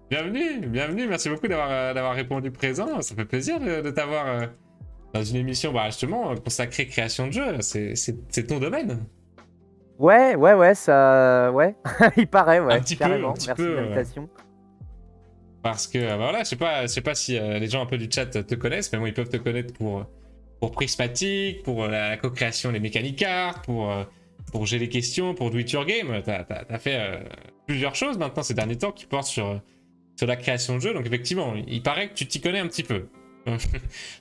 Bienvenue, bienvenue, merci beaucoup d'avoir répondu présent. Ça fait plaisir de t'avoir dans une émission bah, justement consacrée création de jeux. C'est ton domaine. Ouais, ça... Ouais, il paraît, Un ouais, petit peu, un carrément. petit Merci de peu. l'invitation. Parce que bah, voilà, je sais pas si les gens un peu du chat te connaissent, mais bon, ils peuvent te connaître pour Prismatic, pour la co-création des mécaniques art, pour J'ai les questions, pour Do It Your Game. T'as fait plusieurs choses maintenant ces derniers temps qui portent sur la création de jeux. Donc effectivement, il paraît que tu t'y connais un petit peu.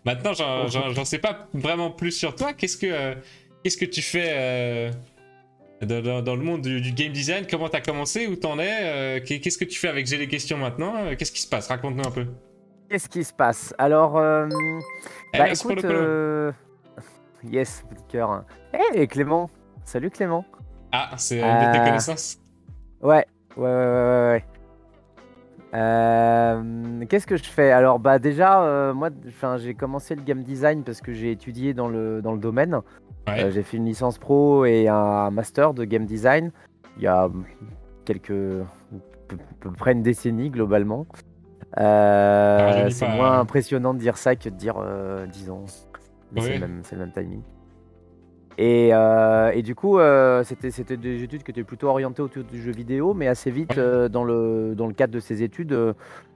Maintenant, j'en sais pas vraiment plus sur toi. Qu'est-ce que tu fais dans le monde du game design? Comment t'as commencé? Où t'en es? Qu'est-ce que tu fais avec J'ai les questions maintenant? Qu'est-ce qui se passe? Raconte-nous un peu. Qu'est-ce qui se passe? Alors, Eh, bah merci pour le écoute, follow. yes, petit cœur. Eh, Clément. Salut Clément. Ah, c'est une de tes Euh, connaissances? Ouais, ouais. Qu'est-ce que je fais? Alors, bah déjà, moi, j'ai commencé le game design parce que j'ai étudié dans le domaine. Ouais. J'ai fait une licence pro et un master de game design il y a à peu près une décennie globalement. Ça rajeunit C'est pas. moins impressionnant de dire ça que de dire 10 ans, mais Oui. c'est le même timing. Et du coup, c'était des études qui étaient plutôt orientées autour du jeu vidéo, mais assez vite, Ouais. dans le cadre de ces études,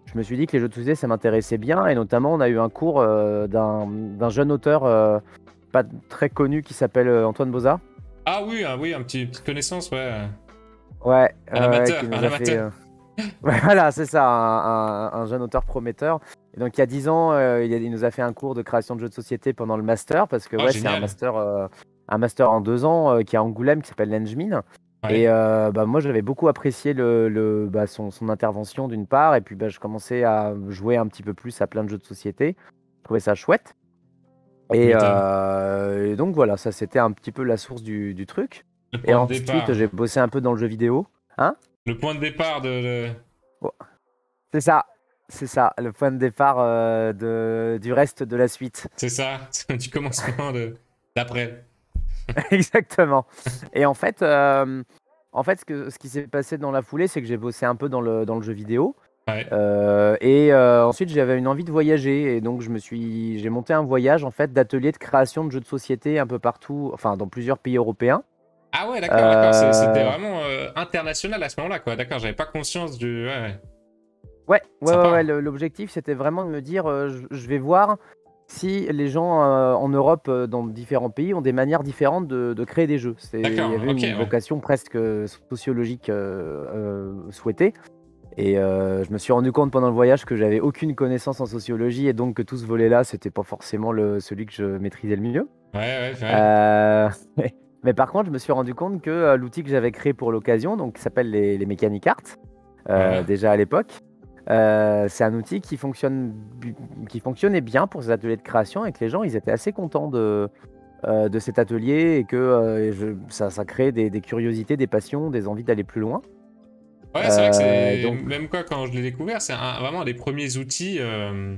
je me suis dit que les jeux de société, ça m'intéressait bien. Et notamment, on a eu un cours d'un jeune auteur pas très connu qui s'appelle Antoine Boza. Ah oui, oui, petite connaissance, ouais. Ouais, Un qui amateur, un nous a fait. amateur. Ouais, voilà, c'est ça, un jeune auteur prometteur. Et donc, il y a 10 ans, il nous a fait un cours de création de jeux de société pendant le master, parce que Oh, ouais, c'est génial. un master en 2 ans qui est à Angoulême, qui s'appelle l'Engmin. Et Ouais. bah, moi, j'avais beaucoup apprécié bah, son intervention d'une part, et puis bah, je commençais à jouer un petit peu plus à plein de jeux de société. Je trouvais ça chouette. Tu Et, m'étonnes. donc voilà, ça c'était un petit peu la source du truc. Le Et point de ensuite, départ. j'ai bossé un peu dans le jeu vidéo. Hein? Le point de départ Oh, c'est ça, c'est ça, le point de départ du reste de la suite. C'est ça, du commencement d'après. Exactement. Et en fait, ce qui s'est passé dans la foulée, c'est que j'ai bossé un peu dans le jeu vidéo. Ouais. Et ensuite, j'avais une envie de voyager. Et donc, j'ai monté un voyage en fait d'atelier de création de jeux de société un peu partout, enfin dans plusieurs pays européens. Ah ouais, d'accord. C'était Euh, vraiment international à ce moment-là, quoi. D'accord, j'avais pas conscience du. Ouais, ouais. ouais. Sympa. L'objectif, c'était vraiment de me dire, je vais voir si les gens en Europe, dans différents pays, ont des manières différentes de créer des jeux. Il y D'accord, avait ok, une ouais. vocation presque sociologique souhaitée. Et je me suis rendu compte pendant le voyage que j'avais aucune connaissance en sociologie et donc que tout ce volet-là, c'était pas forcément celui que je maîtrisais le mieux. Ouais. Euh, Mais par contre, je me suis rendu compte que l'outil que j'avais créé pour l'occasion, donc qui s'appelle les Mechanic Art, Ouais. déjà à l'époque, c'est un outil qui fonctionnait bien pour ces ateliers de création et que les gens, ils étaient assez contents de cet atelier et que ça crée des curiosités, des passions, des envies d'aller plus loin. Ouais, c'est vrai que c'est. Donc, Même quoi, quand je l'ai découvert, c'est vraiment un des premiers outils mm,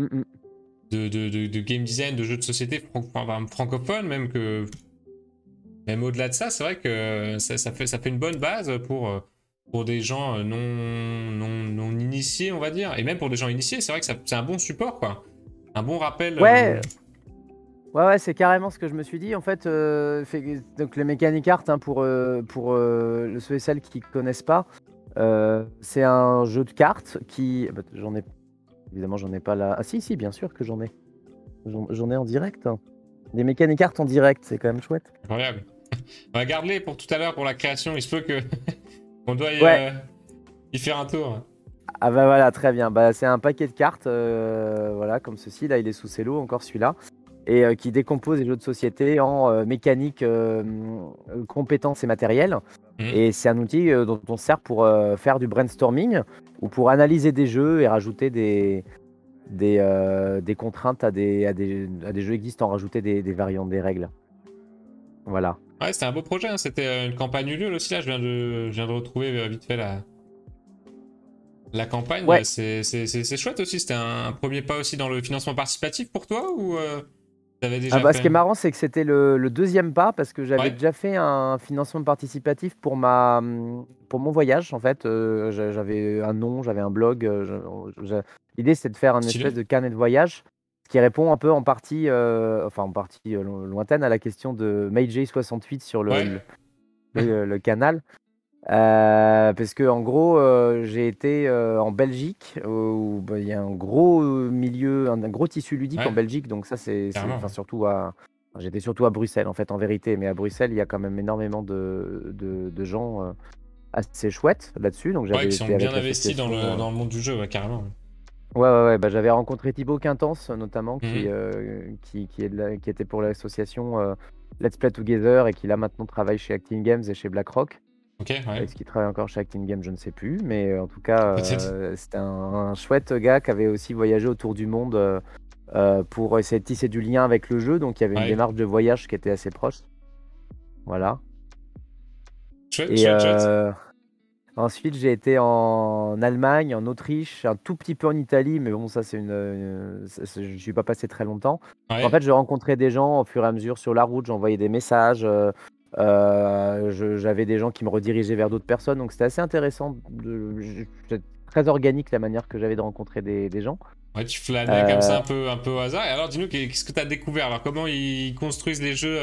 mm. de game design, de jeux de société enfin, francophone, même au-delà de ça, c'est vrai que ça fait une bonne base pour des gens non initiés, on va dire. Et même pour des gens initiés, c'est vrai que c'est un bon support, quoi. Un bon rappel. Ouais, ouais, c'est carrément ce que je me suis dit. En fait, donc les Mechanic Art, hein, pour ceux et celles qui connaissent pas, c'est un jeu de cartes qui. Bah, évidemment, j'en ai pas là. Ah si, bien sûr que j'en ai. J'en ai en direct, hein. Des Mechanic Art en direct, c'est quand même chouette. Incroyable. Bah, garde-les pour tout à l'heure, pour la création. Il se peut que on doit Ouais, y faire un tour. ah bah voilà, très bien. Bah, c'est un paquet de cartes, voilà, comme ceci. Là, il est sous cello, encore celui-là. Et qui décompose les jeux de société en mécanique, compétences et matériel. Hmm. Et c'est un outil dont on se sert pour faire du brainstorming ou pour analyser des jeux et rajouter des contraintes à des jeux existants, rajouter des variantes des règles. Voilà. Ouais, c'était un beau projet, hein. C'était une campagne Ulule aussi. Là, je viens de retrouver vite fait la campagne. Ouais, C'est chouette aussi. C'était un premier pas aussi dans le financement participatif pour toi ou T'avais Ah déjà bah, ce qui est fait. marrant, c'est que c'était le deuxième pas parce que j'avais Ouais, déjà fait un financement participatif pour mon voyage en fait. J'avais un nom, j'avais un blog. L'idée c'était de faire un espèce stylé. de carnet de voyage qui répond un peu en partie, enfin en partie lointaine à la question de Meiji68 sur Ouais, le canal. Parce que en gros, j'ai été en Belgique où bah, il y a un gros milieu, un gros tissu ludique en ouais, Belgique. Donc ça, enfin, carrément. surtout enfin, j'étais surtout à Bruxelles en fait, en vérité. Mais à Bruxelles, il y a quand même énormément de gens assez chouettes là-dessus. Donc Ouais, j'avais qui sont été avec bien investis dans l'association. dans le monde du jeu, ouais, carrément. Ouais, ouais, ouais. Bah, j'avais rencontré Thibaut Quintance notamment, Mhm. qui était pour l'association Let's Play Together et qui là maintenant travaille chez Acting Games et chez BlackRock. Ok, ouais, Est-ce qu'il travaille encore chez Acting Game? Je ne sais plus. Mais en tout cas, peut-être. c'était un chouette gars qui avait aussi voyagé autour du monde pour essayer de tisser du lien avec le jeu. Donc il y avait une Ouais, démarche de voyage qui était assez proche. Voilà. chouette, Et chouette, chouette. ensuite, j'ai été en Allemagne, en Autriche, un tout petit peu en Italie. Mais bon, ça, je ne suis pas passé très longtemps. En fait, Ouais, je rencontrais des gens au fur et à mesure sur la route. J'envoyais des messages. J'avais des gens qui me redirigeaient vers d'autres personnes. Donc, c'était assez intéressant. C'était très organique la manière que j'avais de rencontrer des gens. ouais, tu flânais comme ça Euh, un peu au hasard. Et alors, dis-nous, qu'est-ce que tu as découvert? Alors, comment ils construisent les jeux?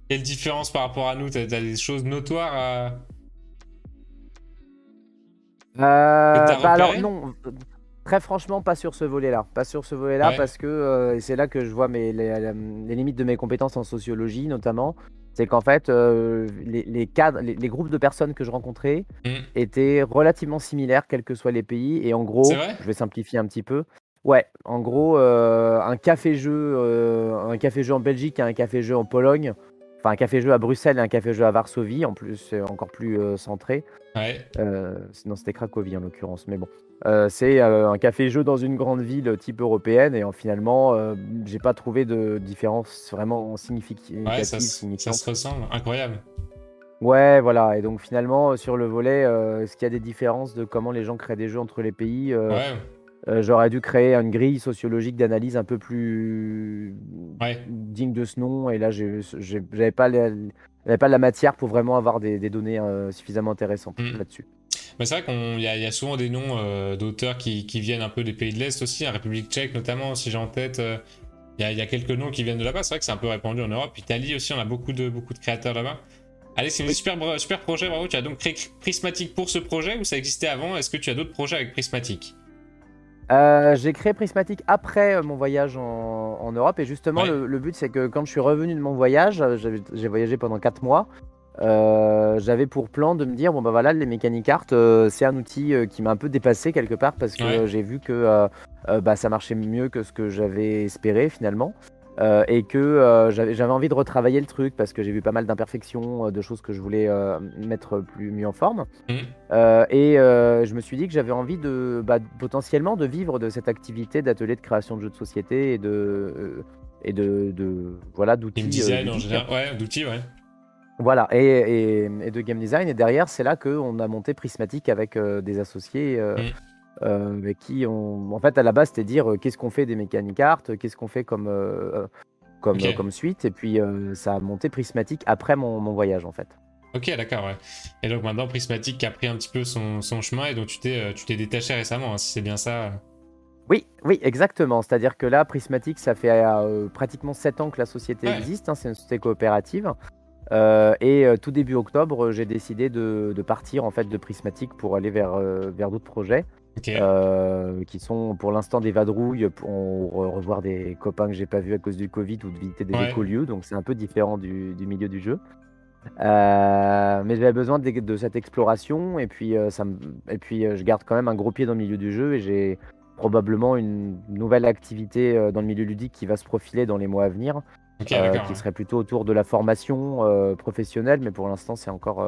Quelle différence par rapport à nous? T'as des choses notoires que t'as bah alors repérées? non, très franchement pas sur ce volet-là. Pas sur ce volet-là Ouais. parce que et c'est là que je vois les limites de mes compétences en sociologie notamment. C'est qu'en fait les cadres, les groupes de personnes que je rencontrais Mhm. étaient relativement similaires quels que soient les pays. Et en C'est gros, vrai? je vais simplifier un petit peu. Ouais, en gros, un café-jeu en Belgique et un café-jeu en Pologne, enfin un café-jeu à Bruxelles et un café-jeu à Varsovie, en plus, c'est encore plus centré. Ouais. Non, c'était Cracovie en l'occurrence, mais bon. C'est un café-jeu dans une grande ville type européenne et finalement, j'ai pas trouvé de différence vraiment Ouais, significative, ça se signifiante. ressemble. Incroyable. Ouais, voilà. Et donc finalement, sur le volet, est-ce qu'il y a des différences de comment les gens créent des jeux entre les pays? Ouais, J'aurais dû créer une grille sociologique d'analyse un peu plus ouais. digne de ce nom. Et là, j'avais pas la matière pour vraiment avoir des données suffisamment intéressantes Mhm. là-dessus. Mais c'est vrai qu'il y a souvent des noms d'auteurs qui viennent un peu des pays de l'Est aussi, la République tchèque notamment, si j'ai en tête. Il y a quelques noms qui viennent de là-bas. C'est vrai que c'est un peu répandu en Europe. Italie aussi, on a beaucoup de créateurs là-bas. Allez, c'est une Oui. super projet, bravo. Tu as donc créé Prismatic pour ce projet ou ça existait avant? Est-ce que tu as d'autres projets avec Prismatic? J'ai créé Prismatic après mon voyage en Europe et justement Ouais. le but c'est que quand je suis revenu de mon voyage, j'ai voyagé pendant 4 mois, j'avais pour plan de me dire bon bah voilà les Mechanic Art c'est un outil qui m'a un peu dépassé quelque part parce que Ouais. j'ai vu que bah, ça marchait mieux que ce que j'avais espéré finalement. Et que j'avais envie de retravailler le truc parce que j'ai vu pas mal d'imperfections, de choses que je voulais mettre mieux en forme. Mhm. Je me suis dit que j'avais envie bah, potentiellement de vivre de cette activité d'atelier de création de jeux de société voilà, Game d'outils design en ludiques. général. Ouais, d'outils, ouais. Voilà, et de game design. Et derrière, c'est là qu'on a monté Prismatic avec des associés Mhm. avec qui en fait, à la base, c'était dire qu'est-ce qu'on fait des Mechanic Art, qu'est-ce qu'on fait Ok. comme suite. Et puis, ça a monté Prismatic après mon voyage, en fait. Ok, d'accord, ouais. Et donc maintenant, Prismatic a pris un petit peu son chemin et donc tu t'es détaché récemment, hein, si c'est bien ça. Oui, oui, exactement. C'est-à-dire que là, Prismatic, ça fait pratiquement 7 ans que la société Ouais, existe, hein, c'est une société coopérative. Tout début octobre, j'ai décidé de partir en fait de Prismatic pour aller vers d'autres projets ok. qui sont pour l'instant des vadrouilles pour revoir des copains que j'ai pas vus à cause du Covid ou de visiter des Ouais. écolieux. Donc c'est un peu différent du milieu du jeu. Mais j'avais besoin de cette exploration et puis, je garde quand même un gros pied dans le milieu du jeu et j'ai probablement une nouvelle activité dans le milieu ludique qui va se profiler dans les mois à venir, Ok, d'accord, qui ouais. serait plutôt autour de la formation professionnelle, mais pour l'instant c'est encore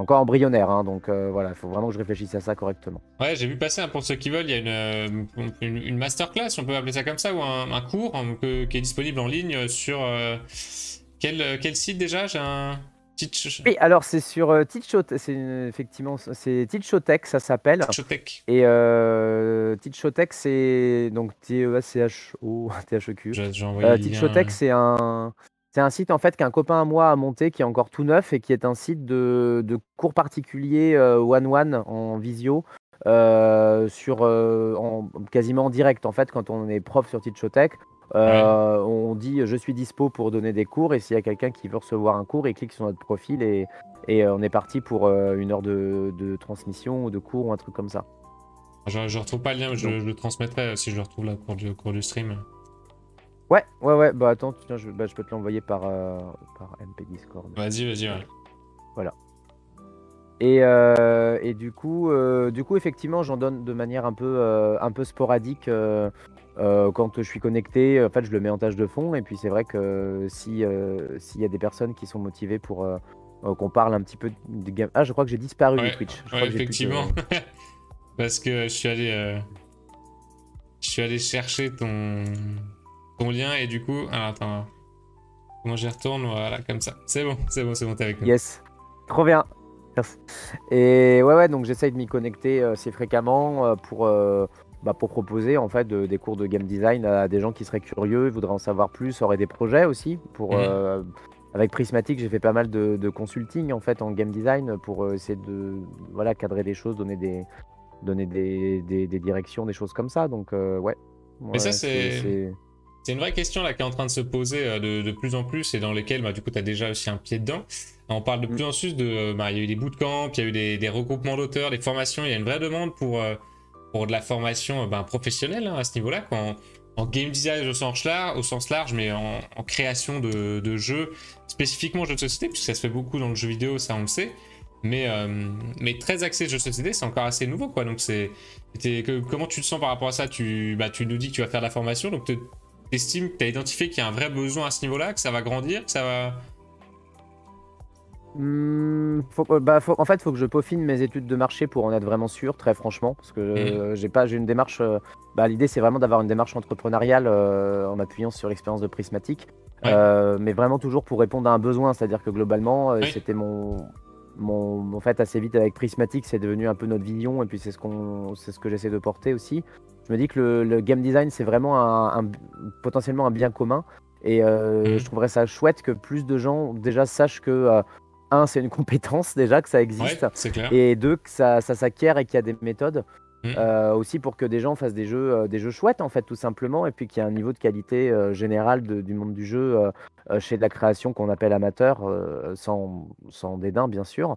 embryonnaire, hein, donc voilà, il faut vraiment que je réfléchisse à ça correctement. Ouais, j'ai vu passer, hein, pour ceux qui veulent, il y a une masterclass, on peut appeler ça comme ça, ou un cours qui est disponible en ligne sur quel site déjà? J'ai un. Oui, alors c'est sur Teachotech, effectivement, c'est Teachotech, ça s'appelle. Teachotech. Et Teachotech, c'est donc T-E-A-C-H-O-T-H-E-Q. J'ai envoyé le Teachotech, lien. c'est un site en fait qu'un copain à moi a monté, qui est encore tout neuf et qui est un site de cours particuliers one-one en visio, quasiment en direct en fait quand on est prof sur Teachotech. Ouais. On dit je suis dispo pour donner des cours, et s'il y a quelqu'un qui veut recevoir un cours, il clique sur notre profil, et on est parti pour 1 heure de transmission ou de cours ou un truc comme ça. Je retrouve pas le lien, mais Donc, je le transmettrai si je le retrouve là au cours du stream. ouais, bah attends, tiens, je peux te l'envoyer par MP Discord. Vas-y, vas-y, ouais. Voilà. Et du coup, effectivement, j'en donne de manière un peu sporadique quand je suis connecté. En fait, je le mets en tâche de fond. Et puis, c'est vrai que s'il y a des personnes qui sont motivées pour qu'on parle un petit peu de game. Ah, je crois que j'ai disparu du Ouais, Twitch. Je ouais, crois que j'ai plus effectivement. de. Parce que je suis allé chercher ton lien et du coup, alors attends, comment j'y retourne? Voilà, comme ça. C'est bon, t'es avec nous. Yes. Trop bien. Merci. Et ouais, donc j'essaye de m'y connecter assez fréquemment pour proposer en fait des cours de game design à des gens qui seraient curieux, voudraient en savoir plus, auraient des projets aussi. Mhm. Avec Prismatic, j'ai fait pas mal de consulting en fait en game design pour essayer de cadrer des choses, donner des directions, des choses comme ça. Donc ouais, Mais ça, ouais, c'est. c'est une vraie question là qui est en train de se poser de plus en plus et dans lesquelles bah, du coup tu as déjà aussi un pied dedans. On parle de Mm. plus en plus bah, il y a eu des bootcamps, il y a eu des regroupements d'auteurs, des formations, il y a une vraie demande pour de la formation ben, professionnelle hein, à ce niveau-là, en game design au sens large mais en création de jeux, spécifiquement jeux de société, puisque ça se fait beaucoup dans le jeu vidéo, ça on le sait, mais très axé jeux de société, c'est encore assez nouveau quoi, donc comment tu te sens par rapport à ça? Tu nous dis que tu vas faire de la formation, donc t'estimes que tu as identifié qu'il y a un vrai besoin à ce niveau-là, que ça va grandir, que ça va... En fait, il faut que je peaufine mes études de marché pour en être vraiment sûr, très franchement, parce que Mhm. j'ai une démarche. L'idée, c'est vraiment d'avoir une démarche entrepreneuriale en m'appuyant sur l'expérience de Prismatic, Ouais, mais vraiment toujours pour répondre à un besoin, c'est-à-dire que globalement, oui, c'était en fait, assez vite avec Prismatic, c'est devenu un peu notre vision, et puis c'est ce que j'essaie de porter aussi. Je me dis que le game design, c'est vraiment potentiellement un bien commun, et je mhm. trouverais ça chouette que plus de gens déjà sachent que un, c'est une compétence déjà, que ça Ouais, existe, c'est clair. et deux, que ça s'acquiert et qu'il y a des méthodes. Mhm. Aussi pour que des gens fassent des jeux chouettes en fait, tout simplement, et puis qu'il y ait un niveau de qualité général du monde du jeu chez de la création qu'on appelle amateur, sans dédain bien sûr,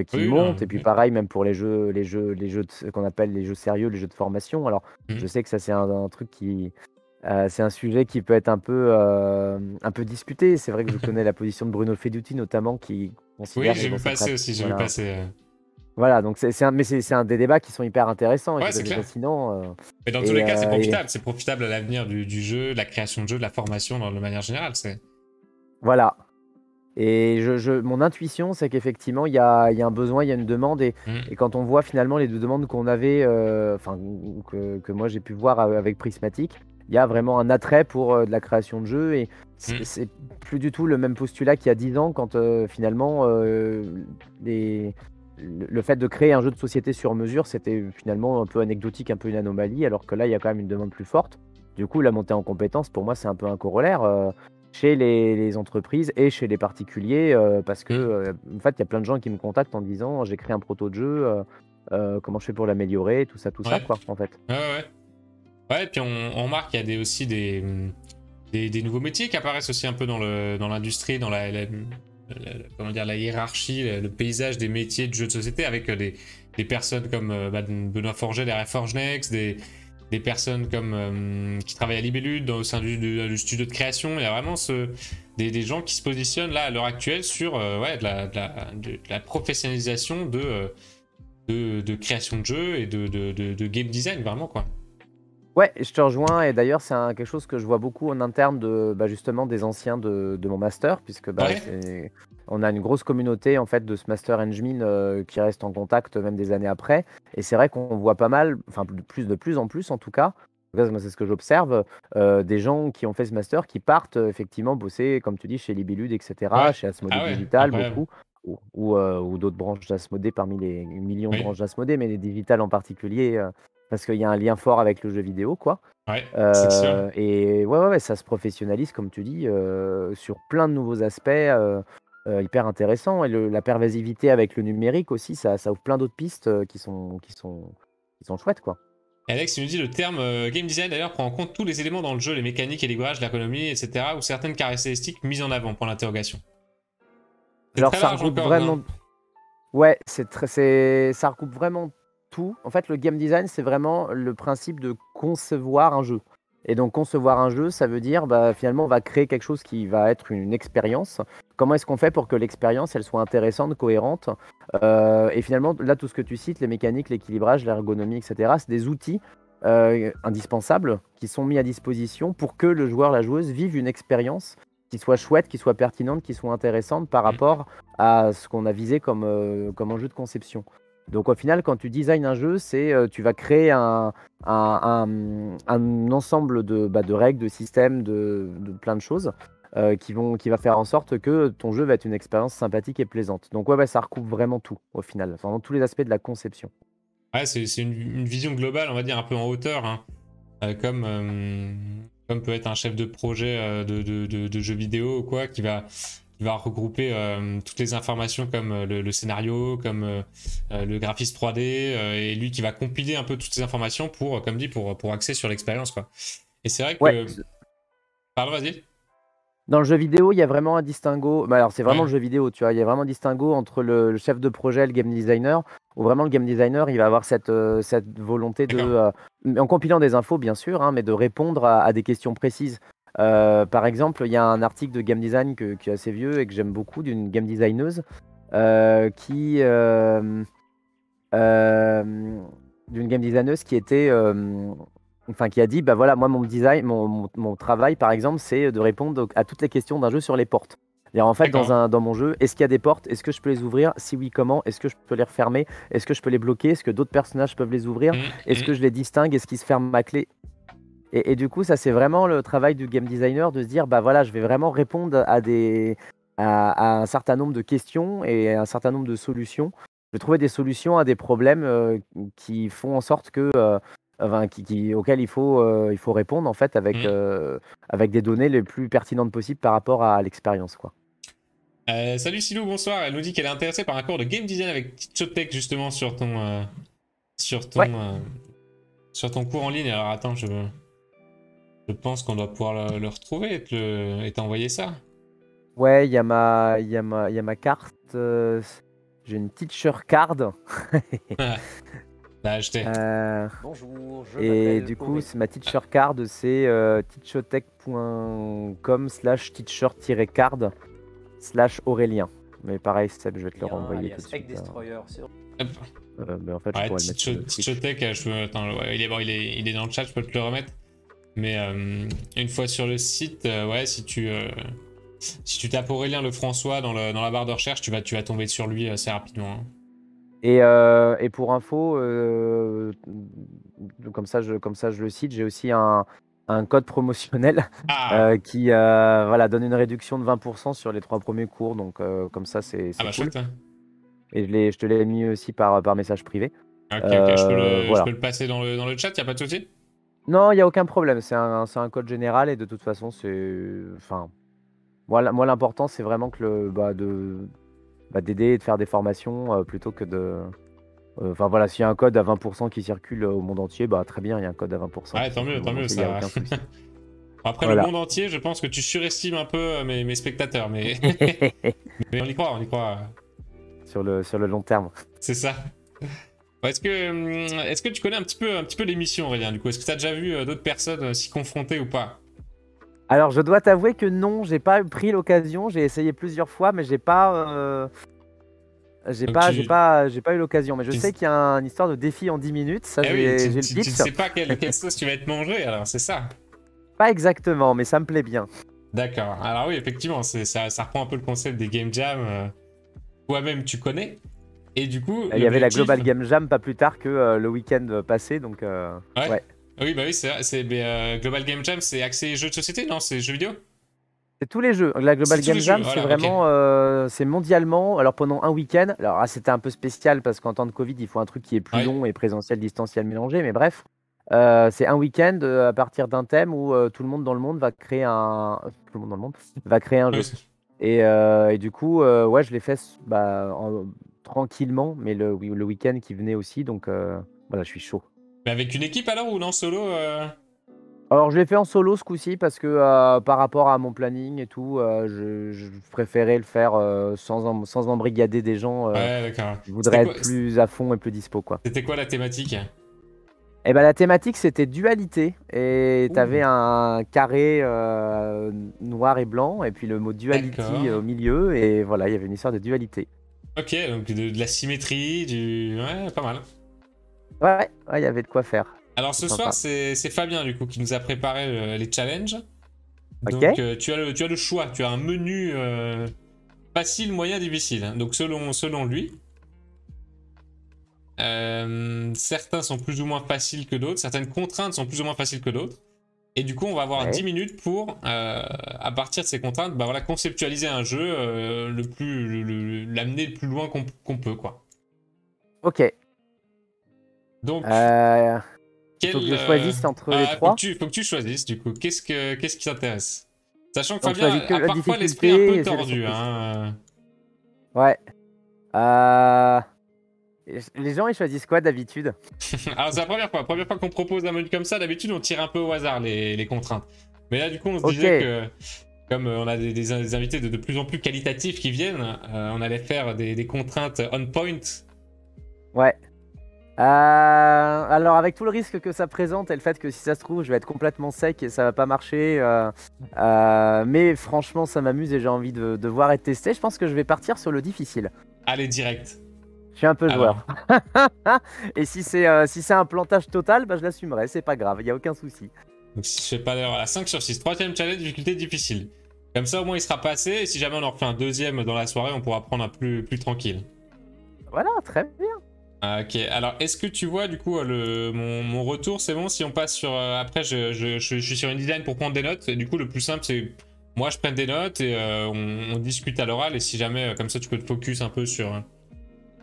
qui Oui, non, monte. Et puis oui. pareil même pour qu'on appelle les jeux sérieux, les jeux de formation. Alors je Mhm. sais que ça c'est un truc c'est un sujet qui peut être un peu discuté. C'est vrai que je connais la position de Bruno Feduti notamment, qui Oui, considère que j'ai dans vu sa passer pratique, aussi, j'ai vu voilà. passer. Voilà, donc mais c'est un des débats qui sont hyper intéressants et Ouais, tout à c'est fait clair. fascinants. Mais dans tous les Et, cas, c'est euh, et profitable. C'est profitable à l'avenir du jeu, de la création de jeux, de la formation de manière générale. voilà. Et mon intuition, c'est qu'effectivement, il y a un besoin, il y a une demande. Et Mhm. quand on voit finalement les deux demandes qu'on avait, enfin, que moi j'ai pu voir avec Prismatic, il y a vraiment un attrait pour de la création de jeux. Et Mhm. c'est plus du tout le même postulat qu'il y a 10 ans, quand finalement, les, le fait de créer un jeu de société sur mesure, c'était finalement un peu anecdotique, un peu une anomalie, alors que là, il y a quand même une demande plus forte. Du coup, la montée en compétences, pour moi, c'est un peu un corollaire. Chez les entreprises et chez les particuliers, parce que Mhm. en fait, il y a plein de gens qui me contactent en disant: «J'ai créé un proto de jeu, comment je fais pour l'améliorer?» Tout ça, Ouais. quoi, en fait. Ouais, ouais, ouais. Ouais, et puis on remarque qu'il y a aussi des nouveaux métiers qui apparaissent aussi un peu dans l'industrie, dans comment dire, la hiérarchie, le paysage des métiers de jeux de société, avec des personnes comme Benoît Forget derrière Forgenex, des personnes comme qui travaillent à Libellude au sein du studio de création. Il y a vraiment des gens qui se positionnent là à l'heure actuelle sur ouais, de la professionnalisation de création de jeux et de game design, vraiment quoi. Ouais, je te rejoins, et d'ailleurs, c'est quelque chose que je vois beaucoup en interne justement des anciens de mon master, puisque Ouais. on a une grosse communauté en fait de ce master Engmin qui reste en contact même des années après. Et c'est vrai qu'on voit pas mal, enfin de plus en plus en tout cas, moi, c'est ce que j'observe, des gens qui ont fait ce master qui partent effectivement bosser, comme tu dis, chez Libilude, etc., Ouais. chez Asmodée Ah ouais, Digital, incroyable. beaucoup, ou d'autres branches d'Asmodée parmi les millions de Oui, branches d'Asmodée, mais les Digital en particulier, parce qu'il y a un lien fort avec le jeu vidéo, quoi. ouais, c'est sûr. Et ouais, ça se professionnalise, comme tu dis, sur plein de nouveaux aspects hyper intéressants. Et la pervasivité avec le numérique aussi, ça ouvre plein d'autres pistes qui sont chouettes, quoi. Et Alex, il nous dit le terme game design d'ailleurs prend en compte tous les éléments dans le jeu, les mécaniques, les l'égoage, l'ergonomie, etc., ou certaines caractéristiques mises en avant pour l'interrogation. C'est Alors, très ça large regroupe encore, non? vraiment. Ouais, ça recoupe vraiment tout. En fait, le game design, c'est vraiment le principe de concevoir un jeu. Et donc, concevoir un jeu, ça veut dire, bah, finalement, on va créer quelque chose qui va être une expérience. Comment est-ce qu'on fait pour que l'expérience, elle soit intéressante, cohérente? Et finalement, là, tout ce que tu cites, les mécaniques, l'équilibrage, l'ergonomie, etc., c'est des outils indispensables qui sont mis à disposition pour que le joueur, la joueuse, vive une expérience qui soit chouette, qui soit pertinente, qui soit intéressante par Mm. rapport à ce qu'on a visé comme enjeu de conception. Donc au final, quand tu designs un jeu, tu vas créer un ensemble de règles, de systèmes, de plein de choses qui va faire en sorte que ton jeu va être une expérience sympathique et plaisante. Donc ouais, ça recoupe vraiment tout au final, vraiment tous les aspects de la conception. Ouais, c'est une vision globale, on va dire, un peu en hauteur, hein. Comme peut être un chef de projet de jeux vidéo ou quoi, qui va regrouper toutes les informations comme le scénario, comme le graphisme 3D, et lui qui va compiler un peu toutes ces informations pour, comme dit, pour axer sur l'expérience, quoi. Et c'est vrai Ouais, que... Pardon, vas-y. dans le jeu vidéo, il y a vraiment un distinguo. Bah, alors, c'est vraiment Ouais, le jeu vidéo, tu vois. Il y a vraiment un distinguo entre le chef de projet et le game designer, où vraiment le game designer, il va avoir cette volonté d'accord. en compilant des infos, bien sûr, hein, mais de répondre à des questions précises. Par exemple, il y a un article de game design qui est assez vieux et que j'aime beaucoup, d'une game designeuse, euh, d'une game designeuse qui a dit, bah voilà, moi mon design, mon travail par exemple, c'est de répondre à toutes les questions d'un jeu sur les portes. C'est-à-dire, en fait, D'accord. dans mon jeu, est-ce qu'il y a des portes? Est-ce que je peux les ouvrir? Si oui, comment? Est-ce que je peux les refermer? Est-ce que je peux les bloquer? Est-ce que d'autres personnages peuvent les ouvrir? Est-ce que je les distingue? Est-ce qu'ils se ferment ma clé? Et du coup, ça c'est vraiment le travail du game designer de se dire, bah voilà, je vais vraiment répondre à un certain nombre de questions et à un certain nombre de solutions. Je vais trouver des solutions à des problèmes qui font en sorte auxquels il faut répondre en fait avec des données les plus pertinentes possibles par rapport à l'expérience, quoi. Salut Silou, bonsoir. Elle nous dit qu'elle est intéressée par un cours de game design avec Tech justement sur ton, Ouais, euh, sur ton cours en ligne. Alors attends, je pense qu'on doit pouvoir le retrouver et t'envoyer ça. ouais, il y a ma carte. J'ai une teacher card. Bah, acheté. Euh, Bonjour, je Et m'appelle du coup, Auré. c'est ma teacher card, c'est teachotech.com/teacher-card/Aurélien. Mais pareil, Seb, je vais te le renvoyer tout Alias de Egg suite. Destroyer sur Mais en fait, je Ouais, pourrais le mettre sur le Twitch. Tech, attends, ouais, il est bon, il est dans le chat, je peux te le remettre. Mais une fois sur le site, ouais, si tu tapes Aurélien Lefrançois dans la barre de recherche, tu vas tomber sur lui assez rapidement, hein. Et pour info, comme ça je le cite, j'ai aussi un code promotionnel Ah, qui voilà, donne une réduction de 20% sur les 3 premiers cours. Donc comme ça, c'est ah bah cool. chouette, hein. Et je te l'ai mis aussi par message privé. Ok, ok, je Voilà. peux le passer dans le chat, y a pas de souci? Non, il n'y a aucun problème. C'est un code général et de toute façon, enfin, moi l'important, c'est vraiment d'aider et de faire des formations plutôt que de. Enfin voilà, s'il y a un code à 20% qui circule au monde entier, bah très bien, il y a un code à 20% Ouais, qui circule au tant monde mieux, entier, il n'y a ça. aucun souci. Après, le Voilà. monde entier, je pense que tu surestimes un peu mes spectateurs, mais... mais on y croit, on y croit. Sur le long terme. C'est ça. Ouais, est-ce que tu connais un petit peu l'émission, Aurélien, du coup? Est-ce que tu as déjà vu d'autres personnes s'y confronter ou pas? Alors, je dois t'avouer que non, j'ai pas pris l'occasion. J'ai essayé plusieurs fois, mais j'ai pas, j'ai Donc pas, j'ai pas, j'ai pas eu l'occasion. Mais je tu, sais qu'il y a une histoire de défi en 10 minutes. Ça, eh oui, j'ai tu, le tu- tu ne pitch. sais pas quelle sauce tu vas être mangé, alors c'est ça. Pas exactement, mais ça me plaît bien. D'accord. Alors oui, effectivement, ça reprend un peu le concept des game jam. Toi-même, tu connais. Et du coup, Il y avait la l'objectif... Global Game Jam pas plus tard que le week-end passé, donc Ouais. ouais. Oui, bah oui, c'est vrai. Global Game Jam, c'est axé jeux de société, non? C'est jeux vidéo? C'est tous les jeux. La Global C'est tous les Game jeux, Jam, c'est voilà, ok. vraiment, c'est mondialement. Alors pendant un week-end, alors c'était un peu spécial parce qu'en temps de Covid, il faut un truc qui est plus Ouais. long et présentiel, distanciel mélangé. Mais bref, c'est un week-end à partir d'un thème où tout le monde dans le monde va créer tout le monde dans le monde va créer un Ouais, jeu. Et du coup, ouais, je l'ai fait tranquillement, mais le week-end qui venait aussi, donc voilà, je suis chaud. mais avec une équipe alors ou non solo Alors, je l'ai fait en solo ce coup-ci parce que par rapport à mon planning et tout, je préférais le faire sans embrigader des gens Ouais, d'accord. qui C'était voudraient être quoi, plus à fond et plus dispo, quoi. c'était quoi la thématique? Et ben la thématique, c'était dualité. Et tu avais Ouh, un carré noir et blanc, et puis le mot duality d'accord. au milieu. Et voilà, il y avait une histoire de dualité. Ok, donc de la symétrie, du... Ouais, pas mal. Ouais, ouais, il y avait de quoi faire. Alors C'est ce soir, sympa. c'est Fabien du coup qui nous a préparé les challenges. Donc Ok? tu as le choix, tu as un menu facile, moyen, difficile. Donc selon lui, certains sont plus ou moins faciles que d'autres, certaines contraintes sont plus ou moins faciles que d'autres. Et du coup, on va avoir 10 Ouais. minutes pour, à partir de ces contraintes, bah voilà, conceptualiser un jeu l'amener le plus loin qu'on peut, quoi. Ok. Donc, Euh, il faut que quel, je choisisse entre les trois. faut que tu choisisses, du coup. Qu'est-ce qui t'intéresse? Sachant que Donc, je Fabien choisis que a la parfois l'esprit un difficulté peu et c'est la tordu, surprise. hein. Ouais. Euh, Les gens, ils choisissent quoi d'habitude? Alors, c'est la première fois qu'on propose un menu comme ça. D'habitude, on tire un peu au hasard les contraintes. Mais là, du coup, on se Ok, disait que, comme on a des invités de plus en plus qualitatifs qui viennent, on allait faire des contraintes on point. ouais. Alors, avec tout le risque que ça présente et le fait que si ça se trouve, je vais être complètement sec et ça va pas marcher, mais franchement, ça m'amuse et j'ai envie de voir et de tester. Je pense que je vais partir sur le difficile. Allez, direct. Je suis un peu Alors, joueur. Et si c'est un plantage total, bah, je l'assumerai, c'est pas grave, il n'y a aucun souci. donc si je fais pas d'erreur, à 5 sur 6. Troisième challenge, difficulté difficile. Comme ça, au moins, il sera passé. Et si jamais on en refait un deuxième dans la soirée, on pourra prendre un plus tranquille. Voilà, très bien. Ok, alors est-ce que tu vois du coup mon retour, c'est bon si on passe sur... après, je suis sur une design pour prendre des notes. Et du coup, le plus simple, c'est moi, je prenne des notes et on discute à l'oral. Et si jamais, comme ça, tu peux te focus un peu sur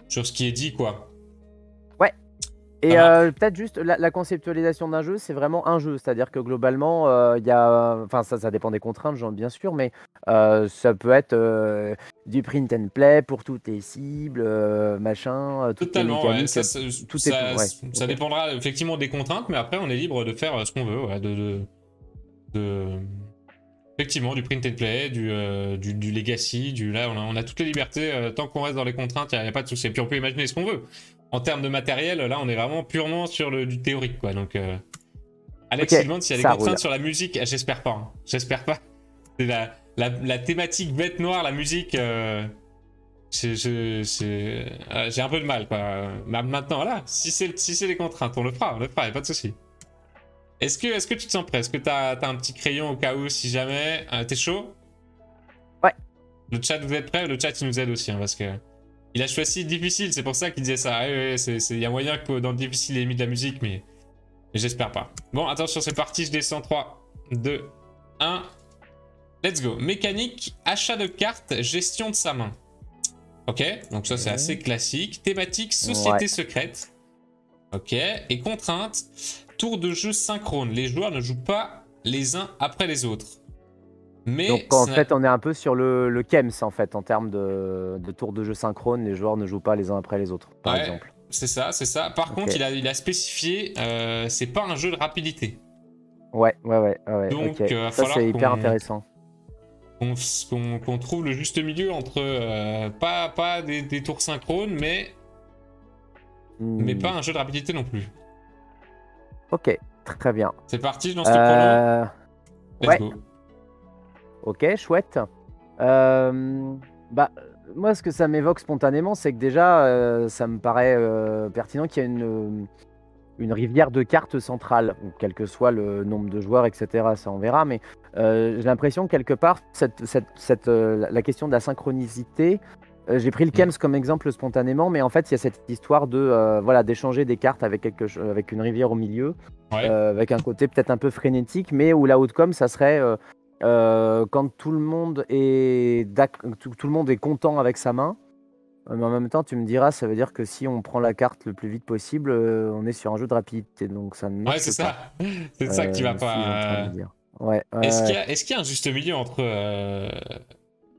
ce qui est dit, quoi. Ouais. Ça Et marche. peut-être juste la conceptualisation d'un jeu, c'est vraiment un jeu. C'est-à-dire que globalement, il y a, enfin ça dépend des contraintes, bien sûr, mais ça peut être du print and play pour toutes les cibles, machin, toutes les Totalement, ouais. mécaniques, tout est tout. Ouais, Ça ok. dépendra effectivement des contraintes, mais après, on est libre de faire ce qu'on veut, ouais, de- effectivement, du print and play, du legacy, là, on a toutes les libertés, tant qu'on reste dans les contraintes, il n'y a pas de souci. Et puis on peut imaginer ce qu'on veut. En termes de matériel, là, on est vraiment purement sur du théorique, quoi. Donc, Alex, il Ok, demande s'il y a des ça roule. contraintes sur la musique. Ah, j'espère pas, hein. J'espère pas. C'est la thématique bête noire, la musique. J'ai un peu de mal, quoi. Mais maintenant, voilà, si c'est les contraintes, on le fera, y a pas de souci. Est-ce que tu te sens prêt? Est-ce que t'as un petit crayon au cas où, si jamais? T'es chaud? Ouais, Le chat, vous êtes prêts? Le chat, il nous aide aussi, hein, parce que... Il a choisi difficile, c'est pour ça qu'il disait ça. Ouais, il y a moyen que dans le difficile, il ait mis de la musique, mais j'espère pas. Bon, attention, c'est parti, je descends. 3, 2, 1... Let's go. Mécanique, achat de cartes, gestion de sa main. Ok, donc ça c'est assez classique. Thématique, ouais. société secrète. Ok, et contrainte, tour de jeu synchrone. Les joueurs ne jouent pas les uns après les autres. Mais Donc en fait, on est un peu sur le KEMS en fait, en termes de tour de jeu synchrone, les joueurs ne jouent pas les uns après les autres, par ouais, exemple. c'est ça, c'est ça. Par Ok. contre, il a spécifié, c'est pas un jeu de rapidité. Ouais, ouais, ouais, ouais, ouais, Donc, ok. va Ça, falloir c'est hyper intéressant. qu'on trouve le juste milieu entre pas des tours synchrones, mais pas Hmm. un jeu de rapidité non plus. Ok, très bien. C'est parti, je lance le chrono. Let's Ouais, go. ok, chouette. Bah, moi, ce que ça m'évoque spontanément, c'est que déjà, ça me paraît pertinent qu'il y ait une rivière de cartes centrale, ou quel que soit le nombre de joueurs, etc. Ça, on verra. Mais j'ai l'impression que quelque part, la question de la synchronicité J'ai pris le Kems comme exemple spontanément, mais en fait, il y a cette histoire de voilà, d'échanger des cartes avec, avec une rivière au milieu, Ouais. avec un côté peut-être un peu frénétique, mais où la outcome, ça serait quand tout le monde est, tout le monde est content avec sa main. Mais en même temps, tu me diras, ça veut dire que si on prend la carte le plus vite possible, on est sur un jeu de rapidité, donc ça ne Ouais, matche c'est pas. ça. C'est ça qui va Je suis en train de me pas. dire. Ouais, Est-ce qu'il y ouais, a, est-ce qu'il y a un juste milieu entre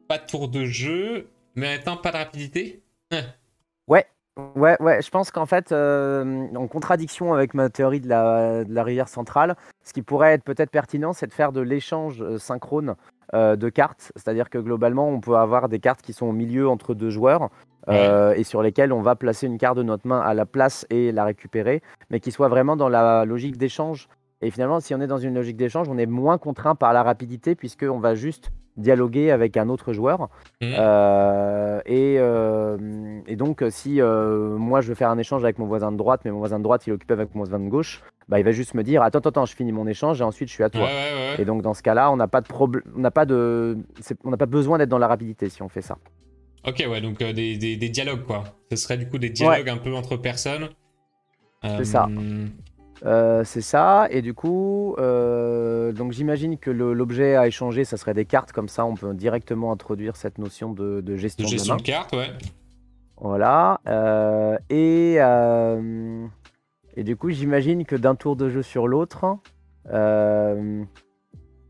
pas de tour de jeu, mais en même temps pas de rapidité? ouais, ouais. Je pense qu'en fait, en contradiction avec ma théorie de la rivière centrale, ce qui pourrait être peut-être pertinent, c'est de faire de l'échange synchrone de cartes. C'est-à-dire que globalement, on peut avoir des cartes qui sont au milieu entre deux joueurs Ouais. et sur lesquelles on va placer une carte de notre main à la place et la récupérer, mais qui soit vraiment dans la logique d'échange. Et finalement, si on est dans une logique d'échange, on est moins contraint par la rapidité puisqu'on va juste dialoguer avec un autre joueur. Mhm. Et donc, si moi je veux faire un échange avec mon voisin de droite, mais mon voisin de droite il est occupé avec mon voisin de gauche, bah, il va juste me dire attends, je finis mon échange et ensuite je suis à Ouais, toi. ouais, ouais. Et donc, dans ce cas-là, on n'a pas de problème, on n'a pas besoin d'être dans la rapidité si on fait ça. Ok, ouais, donc des dialogues, quoi. Ce serait du coup des Ouais, dialogues un peu entre personnes. c'est ça. Euh, C'est ça. Et du coup, donc j'imagine que l'objet à échanger, ça serait des cartes. Comme ça, on peut directement introduire cette notion de de gestion de la gestion main. de cartes, ouais. Voilà. Et du coup, j'imagine que d'un tour de jeu sur l'autre, euh,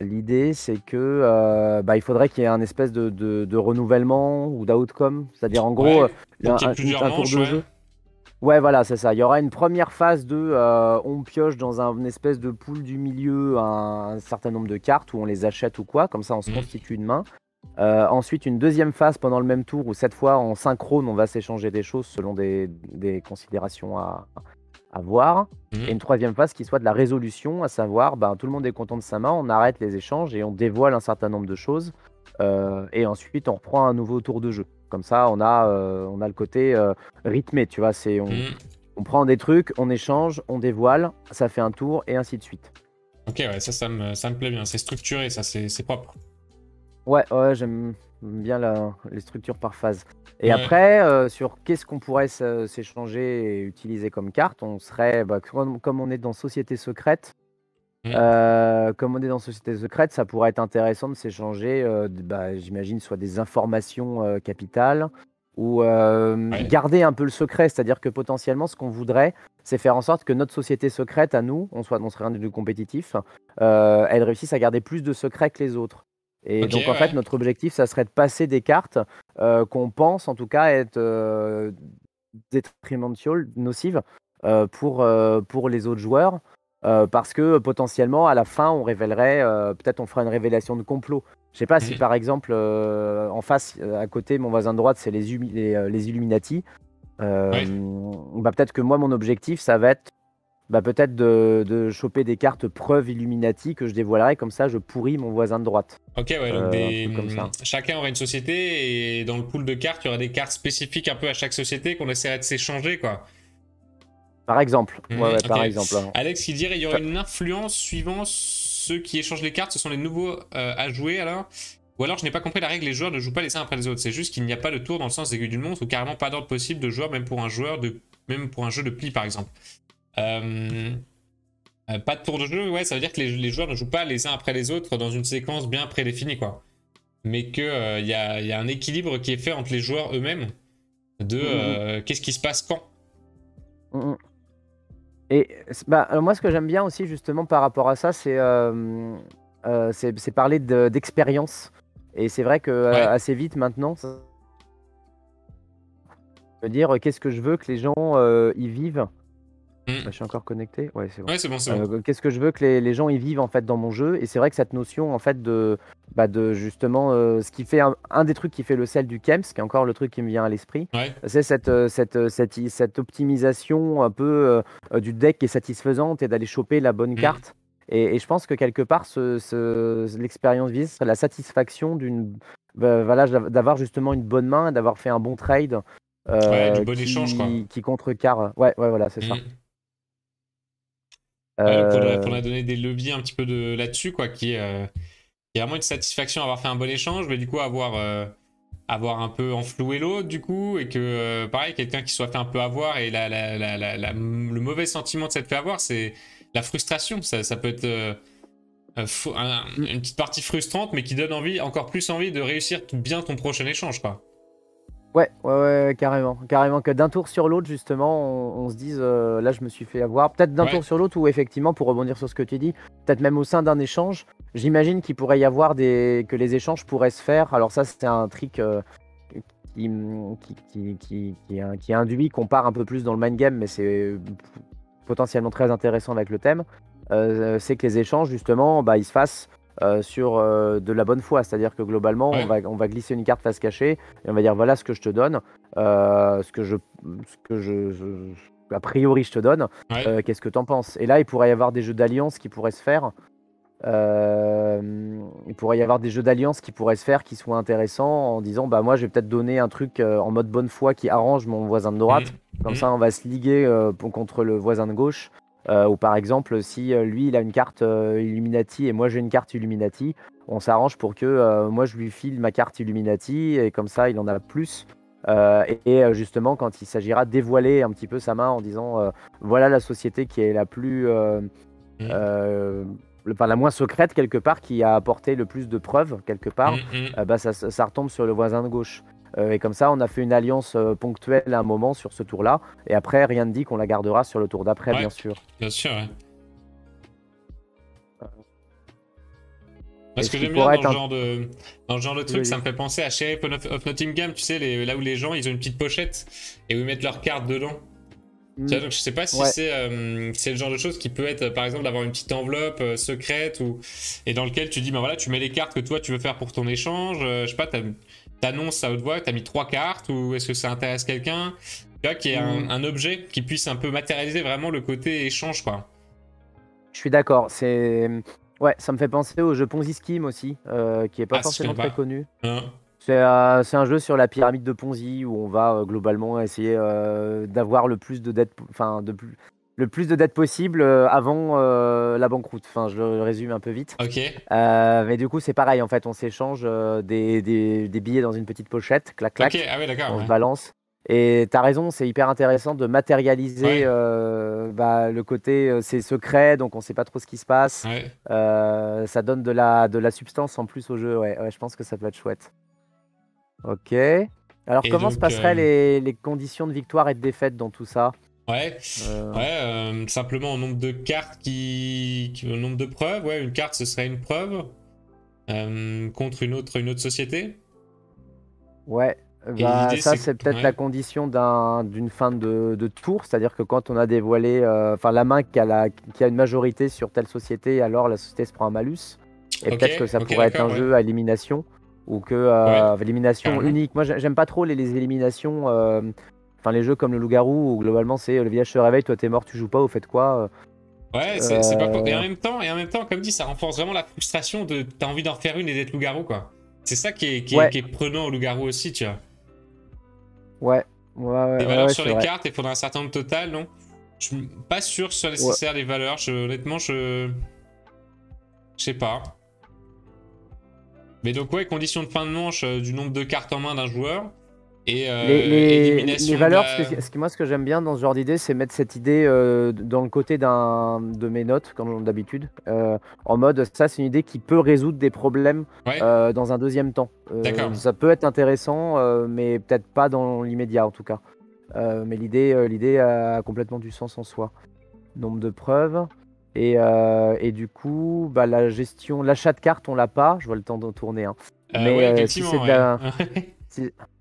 l'idée c'est que bah, il faudrait qu'il y ait un espèce de renouvellement ou d'outcome. C'est-à-dire en gros, Ouais, pour qu'il y ait plusieurs un tour manches, de ouais. jeu. Ouais, voilà, c'est ça. Il y aura une première phase de on pioche dans une espèce de pool du milieu un certain nombre de cartes où on les achète ou quoi. Comme ça, on se Mhm. constitue une main. Ensuite, une deuxième phase pendant le même tour où cette fois en synchrone, on va s'échanger des choses selon des considérations à voir. Et Mhm. une troisième phase qui soit de la résolution, à savoir ben, tout le monde est content de sa main, on arrête les échanges et on dévoile un certain nombre de choses. Et ensuite, on reprend un nouveau tour de jeu. Comme ça, on a le côté rythmé, tu vois. Mhm. On prend des trucs, on échange, on dévoile, ça fait un tour et ainsi de suite. Ok, ouais, ça me plaît bien. C'est structuré, ça, c'est propre. Ouais, j'aime bien les structures par phase. Et Ouais. après, sur qu'est-ce qu'on pourrait s'échanger et utiliser comme carte, on serait, bah, comme on est dans Société Secrète, Mhm. ça pourrait être intéressant de s'échanger, bah, j'imagine, soit des informations capitales ou Ouais. garder un peu le secret. C'est-à-dire que potentiellement, ce qu'on voudrait, c'est faire en sorte que notre société secrète à nous, on serait un des deux compétitifs, elle réussisse à garder plus de secrets que les autres. Et Ok, donc, en fait, ouais. notre objectif, ça serait de passer des cartes qu'on pense, en tout cas, être détrimentales, nocives pour les autres joueurs. Parce que potentiellement, à la fin, on révélerait, peut-être on fera une révélation de complot. Je sais pas si Mhm. par exemple, en face, à côté, mon voisin de droite, c'est les Illuminati. Ouais. Bah, peut-être que moi, mon objectif, ça va être bah, peut-être de choper des cartes preuves Illuminati que je dévoilerai, comme ça, je pourris mon voisin de droite. Ok, ouais, donc Un truc comme ça. chacun aurait une société et dans le pool de cartes, il y aurait des cartes spécifiques un peu à chaque société qu'on essaierait de s'échanger, quoi. Par exemple, Mhm, ouais, ok. par exemple, hein. Alex qui dirait il y aurait une influence suivant ceux qui échangent les cartes, ce sont les nouveaux à jouer alors. Ou alors je n'ai pas compris la règle, les joueurs ne jouent pas les uns après les autres. C'est juste qu'il n'y a pas de tour dans le sens aiguille d'une montre ou carrément pas d'ordre possible de joueur, même pour un même pour un jeu de pli par exemple. Euh, pas de tour de jeu, ouais, ça veut dire que les joueurs ne jouent pas les uns après les autres dans une séquence bien prédéfinie, quoi. Mais qu'il y a un équilibre qui est fait entre les joueurs eux-mêmes de Mm, mm, qu'est-ce qui se passe quand. mm, mm. Et bah, alors moi, ce que j'aime bien aussi, justement, par rapport à ça, c'est parler d'expérience. Et c'est vrai que Ouais. assez vite maintenant, ça veut dire qu'est-ce que je veux que les gens y vivent. Mm. Je suis encore connecté? Ouais, c'est bon. Ouais, c'est bon, c'est bon. Qu'est-ce que je veux que les gens y vivent en fait dans mon jeu? Et c'est vrai que cette notion en fait de justement ce qui fait un des trucs qui fait le sel du Kems, qui est encore le truc qui me vient à l'esprit, Ouais. c'est cette optimisation un peu du deck qui est satisfaisante et d'aller choper la bonne Mm. carte. Et je pense que quelque part, l'expérience vise serait la satisfaction voilà, d'avoir justement une bonne main, d'avoir fait un bon trade Ouais, du bon échange, quoi. qui contrecarre. Ouais, voilà, c'est ça. Mm. Ouais, donc Euh, faudrait donner des leviers un petit peu là-dessus, quoi, qui est vraiment une satisfaction à avoir fait un bon échange, mais du coup avoir avoir un peu enfloué l'autre du coup, et que pareil, quelqu'un qui soit fait un peu avoir, et le mauvais sentiment de s'être fait avoir, c'est la frustration. Ça peut être Mm. une petite partie frustrante, mais qui donne envie, encore plus envie de réussir bien ton prochain échange, quoi. Ouais, carrément. Carrément que d'un tour sur l'autre, justement, on se dise, là, je me suis fait avoir. Peut-être d'un tour Ouais. sur l'autre, ou effectivement, pour rebondir sur ce que tu dis, peut-être même au sein d'un échange, j'imagine qu'il pourrait y avoir que les échanges pourraient se faire. Alors ça, c'est un trick qui induit qu'on part un peu plus dans le mind game, mais c'est potentiellement très intéressant avec le thème. C'est que les échanges, justement, bah, ils se fassent sur de la bonne foi. C'est-à-dire que globalement, Ouais. on va glisser une carte face cachée et on va dire voilà ce que je te donne, ce que a priori je te donne, Ouais. qu'est-ce que tu en penses? Et là, il pourrait y avoir des jeux d'alliance qui pourraient se faire. Il pourrait y avoir des jeux d'alliance qui pourraient se faire qui soient intéressants en disant bah moi je vais peut-être donner un truc en mode bonne foi qui arrange mon voisin de droite. Comme ça, on va se liguer contre le voisin de gauche. Ou par exemple, si lui il a une carte Illuminati et moi j'ai une carte Illuminati, on s'arrange pour que moi je lui file ma carte Illuminati et comme ça il en a plus. Justement, quand il s'agira de dévoiler un petit peu sa main en disant voilà la société qui est la plus euh, enfin, la moins secrète quelque part, qui a apporté le plus de preuves quelque part, bah, ça retombe sur le voisin de gauche. Et comme ça, on a fait une alliance ponctuelle à un moment sur ce tour-là. Et après, rien ne dit qu'on la gardera sur le tour d'après, Ouais. bien sûr. Bien sûr, ouais. Et Ce que ce qui j'aime bien pourrait dans être le genre de, truc, ça Vas-y. me fait penser à Sheriff of Nottingham, tu sais, là où les gens, ils ont une petite pochette et où ils mettent leurs cartes dedans. Tu vois, donc je sais pas si Ouais. c'est le genre de chose qui peut être, par exemple, d'avoir une petite enveloppe secrète et dans lequel tu dis, ben voilà, tu mets les cartes que toi tu veux faire pour ton échange. Je sais pas, t'annonces à haute voix, t'as mis 3 cartes ou est-ce que ça intéresse quelqu'un? Tu vois, qu'il y ait un objet qui puisse un peu matérialiser vraiment le côté échange, quoi. Je suis d'accord. Ouais, ça me fait penser au jeu Ponzi Scheme aussi, qui est pas Ah, si je forcément connais très pas. connu. Hein. C'est un jeu sur la pyramide de Ponzi où on va globalement essayer d'avoir le plus de dettes, le plus de dettes possible avant la banqueroute. Enfin, je le résume un peu vite. Ok. Mais du coup, c'est pareil. En fait, on s'échange des billets dans une petite pochette, clac, Ok, clac. ah ouais, d'accord, On se ouais. balance. Et t'as raison, c'est hyper intéressant de matérialiser Ouais, bah, le côté c'est secret, donc on sait pas trop ce qui se passe. ouais. Ça donne de la substance en plus au jeu. Ouais, je pense que ça peut être chouette. Ok. Alors, Et comment se donc, passeraient les conditions de victoire et de défaite dans tout ça? ouais, Euh, ouais, simplement au nombre de cartes au nombre de preuves, ouais, une carte ce serait une preuve contre une autre société. ouais. Et Bah, l'idée ça, c'est c'est peut-être la ouais, condition d'une fin de tour. C'est-à-dire que quand on a dévoilé, enfin, la main qui a une majorité sur telle société, alors la société se prend un malus. Et ok, peut-être que ça ok, pourrait être un d'accord, ouais, jeu à élimination ou que ouais, élimination carrément. unique. Moi, j'aime pas trop les éliminations. Enfin, les jeux comme le loup-garou où globalement c'est le village se réveille, toi t'es mort, tu joues pas, vous faites quoi? Ouais, c'est pas et Euh, en même temps, comme dit, ça renforce vraiment la frustration de t'as envie d'en faire une et d'être loup-garou, quoi. C'est ça ouais, qui est prenant au loup-garou aussi, tu vois. ouais, Les valeurs ouais, sur c'est les vrai. cartes, il faudra un certain nombre total, non? Je suis pas sûr que ce soit Ouais. nécessaire les valeurs. Honnêtement, je sais pas. Mais donc, ouais, condition de fin de manche du nombre de cartes en main d'un joueur. Et Les élimination de valeurs, la. moi, ce que j'aime bien dans ce genre d'idée, c'est mettre cette idée dans le côté de mes notes, comme d'habitude, en mode, ça, c'est une idée qui peut résoudre des problèmes Ouais, dans un deuxième temps. d'accord. Ça peut être intéressant, mais peut-être pas dans l'immédiat, en tout cas. Mais l'idée a complètement du sens en soi. Nombre de preuves. Et du coup, bah, la gestion, l'achat de cartes, on l'a pas. Je vois le temps de tourner, hein. Mais Ouais, si c'est effectivement, de ouais. la,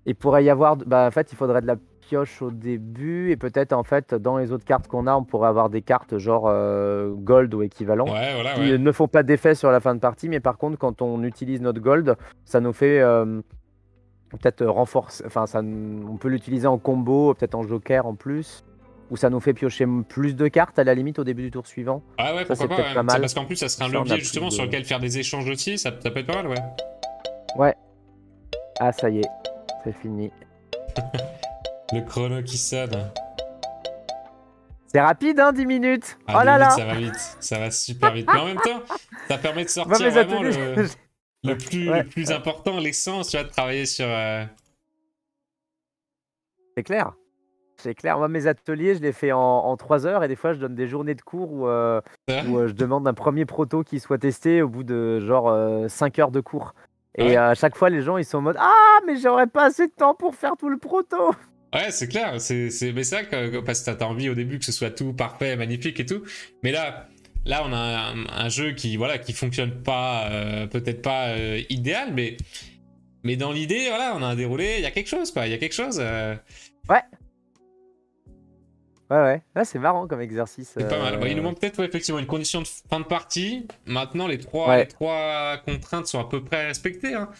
il pourrait y avoir, bah, en fait, il faudrait de la pioche au début et peut-être en fait dans les autres cartes qu'on a, on pourrait avoir des cartes genre gold ou équivalent Ouais, voilà, qui ouais. ne font pas d'effet sur la fin de partie, mais par contre, quand on utilise notre gold, ça nous fait peut-être renforcer, enfin, on peut l'utiliser en combo, peut-être en joker en plus, ou ça nous fait piocher plus de cartes à la limite au début du tour suivant. Ah ouais, Ça, pourquoi c'est pas, peut-être ouais. pas mal. Parce qu'en plus, ça serait Comme un ça, on a levier plus justement sur de. lequel faire des échanges aussi. Ça peut être pas mal, ouais. Ouais. Ah, ça y est, c'est fini. Le chrono qui sonne. C'est rapide, hein, 10 minutes. Ah, Oh 10 là minutes, là. ça va vite. Ça va super vite. Mais en même temps, ça permet de Bah, sortir mes vraiment ateliers. le Ouais, plus important, l'essence, tu vois, de travailler sur, C'est clair. C'est clair. Moi, mes ateliers, je les fais en 3 heures et des fois, je donne des journées de cours où je demande un premier proto qui soit testé au bout de genre 5 heures de cours. Ah Et ouais, à chaque fois, les gens, ils sont en mode Ah, mais j'aurais pas assez de temps pour faire tout le proto. ouais, c'est clair. Mais c'est vrai que parce que t'as envie au début que ce soit tout parfait, magnifique et tout. Mais là, on a un jeu qui, voilà, qui fonctionne pas, peut-être pas idéal, mais dans l'idée, voilà, on a un déroulé. Il y a quelque chose, quoi. Il y a quelque chose. Ouais, ouais. Ouais, c'est marrant comme exercice. C'est pas mal. Bon, il nous manque peut-être ouais, effectivement une condition de fin de partie. Maintenant, les Ouais. trois contraintes sont à peu près respectées, hein.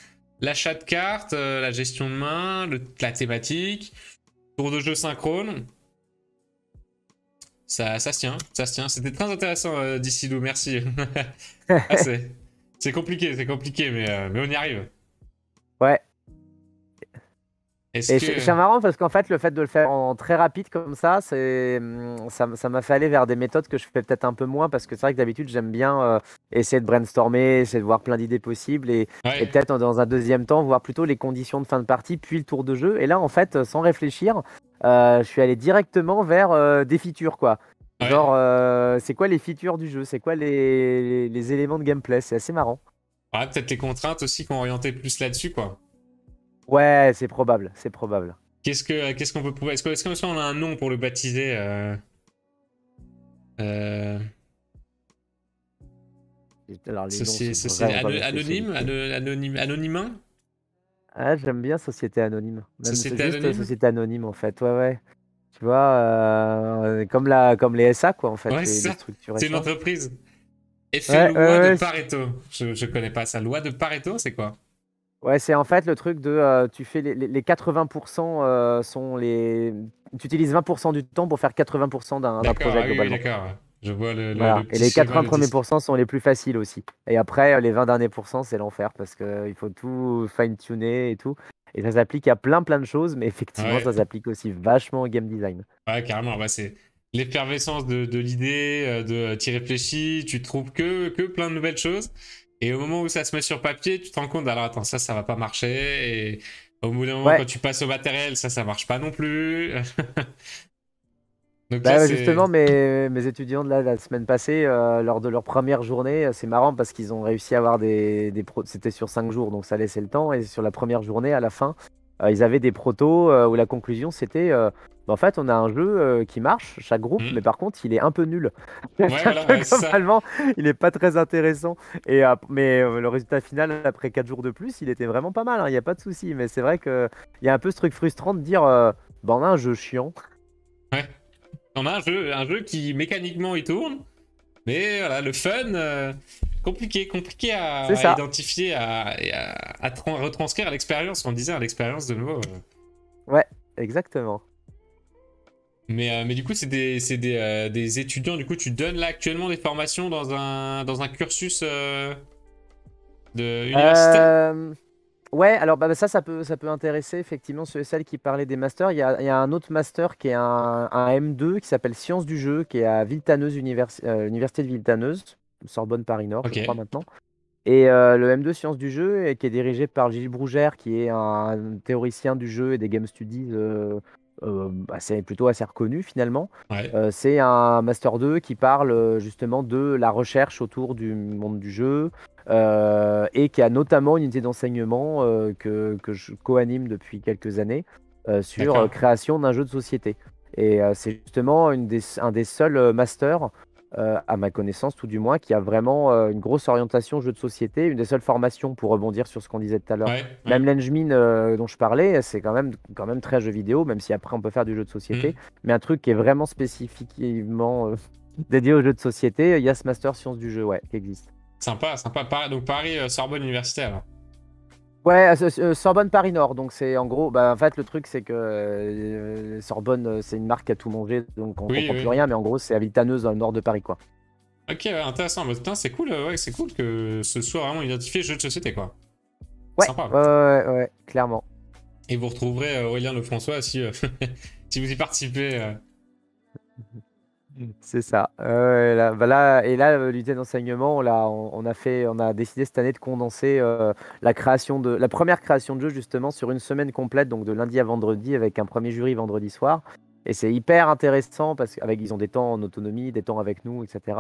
L'achat de cartes, la gestion de main, la thématique, tour de jeu synchrone. Ça se tient, ça se tient. C'était très intéressant, Dissidou, merci. Ah, c'est compliqué, mais on y arrive. Ouais. Est-ce Et que... c'est marrant parce qu'en fait, le fait de le faire en très rapide comme ça, ça m'a fait aller vers des méthodes que je fais peut-être un peu moins parce que c'est vrai que d'habitude, j'aime bien essayer de brainstormer, essayer de voir plein d'idées possibles et Ouais, peut-être dans un deuxième temps, voir plutôt les conditions de fin de partie, puis le tour de jeu. Et là, en fait, sans réfléchir, je suis allé directement vers des features, quoi. Genre, ouais. c'est quoi les features du jeu? C'est quoi les éléments de gameplay? C'est assez marrant. Ouais, peut-être les contraintes aussi qui ont orienté plus là-dessus, quoi. Ouais, c'est probable, c'est probable. Qu'est-ce qu'on peut prouver? Est-ce qu'on a un nom pour le baptiser euh, Alors, les noms sont vraiment pas ma Anonyme, spécialité. anonymat? Ah, j'aime bien Société Anonyme. Même c'est Société juste anonyme? Société Anonyme en fait. Ouais, ouais. Tu vois, comme les SA quoi en fait, Ouais, les c'est ça. C'est une structurations. entreprise. Effet Ouais, loi ouais, de ouais. Pareto. Je connais pas ça. Loi de Pareto, c'est quoi? Ouais, c'est en fait le truc de tu fais les 80% sont les. Tu utilises 20% du temps pour faire 80% d'un D'accord, projet ah oui, oui, globalement. d'accord. Je vois le Voilà. Et petit les schéma, 80 le premiers disque. pourcents sont les plus faciles aussi. Et après, les 20 derniers pourcents, c'est l'enfer parce que il faut tout fine-tuner et tout. Et ça s'applique à plein de choses, mais effectivement, Ouais, ça s'applique aussi vachement au game design. ouais, carrément. Bah, c'est l'effervescence de l'idée, t'y réfléchis, tu trouves que plein de nouvelles choses. Et au moment où ça se met sur papier, tu te rends compte, alors attends, ça va pas marcher. Et au bout d'un moment, Ouais. quand tu passes au matériel, ça marche pas non plus. Donc là, Bah ouais, c'est. justement, mes étudiants de la semaine passée, lors de leur première journée, c'est marrant parce qu'ils ont réussi à avoir C'était sur 5 jours, donc ça laissait le temps. Et sur la première journée, à la fin, ils avaient des protos où la conclusion c'était bah, en fait, on a un jeu qui marche, chaque groupe, mais Hmm. par contre, il est un peu nul. Ouais, C'est-à-dire voilà, ouais, que c'est ça. globalement, il n'est pas très intéressant. Mais le résultat final, après 4 jours de plus, il était vraiment pas mal, hein, il n'y a pas de souci. Mais c'est vrai qu'il y a un peu ce truc frustrant de dire bah, on a un jeu chiant. Ouais. On a un jeu qui mécaniquement il tourne, mais voilà, le fun, compliqué C'est à ça. identifier, retranscrire à l'expérience, on disait à l'expérience de nouveau. Ouais, exactement. Mais du coup, des étudiants, du coup, tu donnes là actuellement des formations dans un cursus de universitaire? Euh, Ouais, alors bah, ça peut intéresser effectivement ceux et celles qui parlaient des masters. Il y a un autre master qui est un M2 qui s'appelle Sciences du jeu, qui est à Villetaneuse, Université de Villetaneuse, Sorbonne Paris Nord, je Ok, crois maintenant. Et le M2 Sciences du jeu, qui est dirigé par Gilles Brougère, qui est un théoricien du jeu et des game studies plutôt assez reconnu finalement. ouais, C'est un Master 2 qui parle justement de la recherche autour du monde du jeu et qui a notamment une unité d'enseignement que je co-anime depuis quelques années sur d'accord. création d'un jeu de société. Et c'est justement un des seuls masters à ma connaissance tout du moins, qui a vraiment une grosse orientation jeu de société, une des seules formations pour rebondir sur ce qu'on disait tout à l'heure. Ouais, ouais. Même l'Engmin dont je parlais, c'est quand même très jeu vidéo, même si après on peut faire du jeu de société, Hmm. mais un truc qui est vraiment spécifiquement dédié au jeu de société, il y a ce master sciences du jeu, ouais, qui existe. Sympa, sympa. Donc Paris, Sorbonne Universitaire, alors. Ouais, Sorbonne Paris Nord, donc c'est en gros, bah, en fait le truc c'est que Sorbonne c'est une marque à tout manger, donc on Oui, comprend plus oui. rien, mais en gros c'est à Villetaneuse dans le nord de Paris quoi. Ok, ouais, intéressant. Bah, putain, c'est cool, ouais, c'est cool que ce soit vraiment identifié jeu de société, quoi. Ouais, Sympa. ouais, clairement. Et vous retrouverez Aurélien Lefrançois si, si vous y participez. C'est ça. Là, bah là, et là, l'unité d'enseignement, on a décidé cette année de condenser la première création de jeu justement sur une semaine complète, donc de lundi à vendredi, avec un premier jury vendredi soir. Et c'est hyper intéressant parce qu'ils ont des temps en autonomie, des temps avec nous, etc.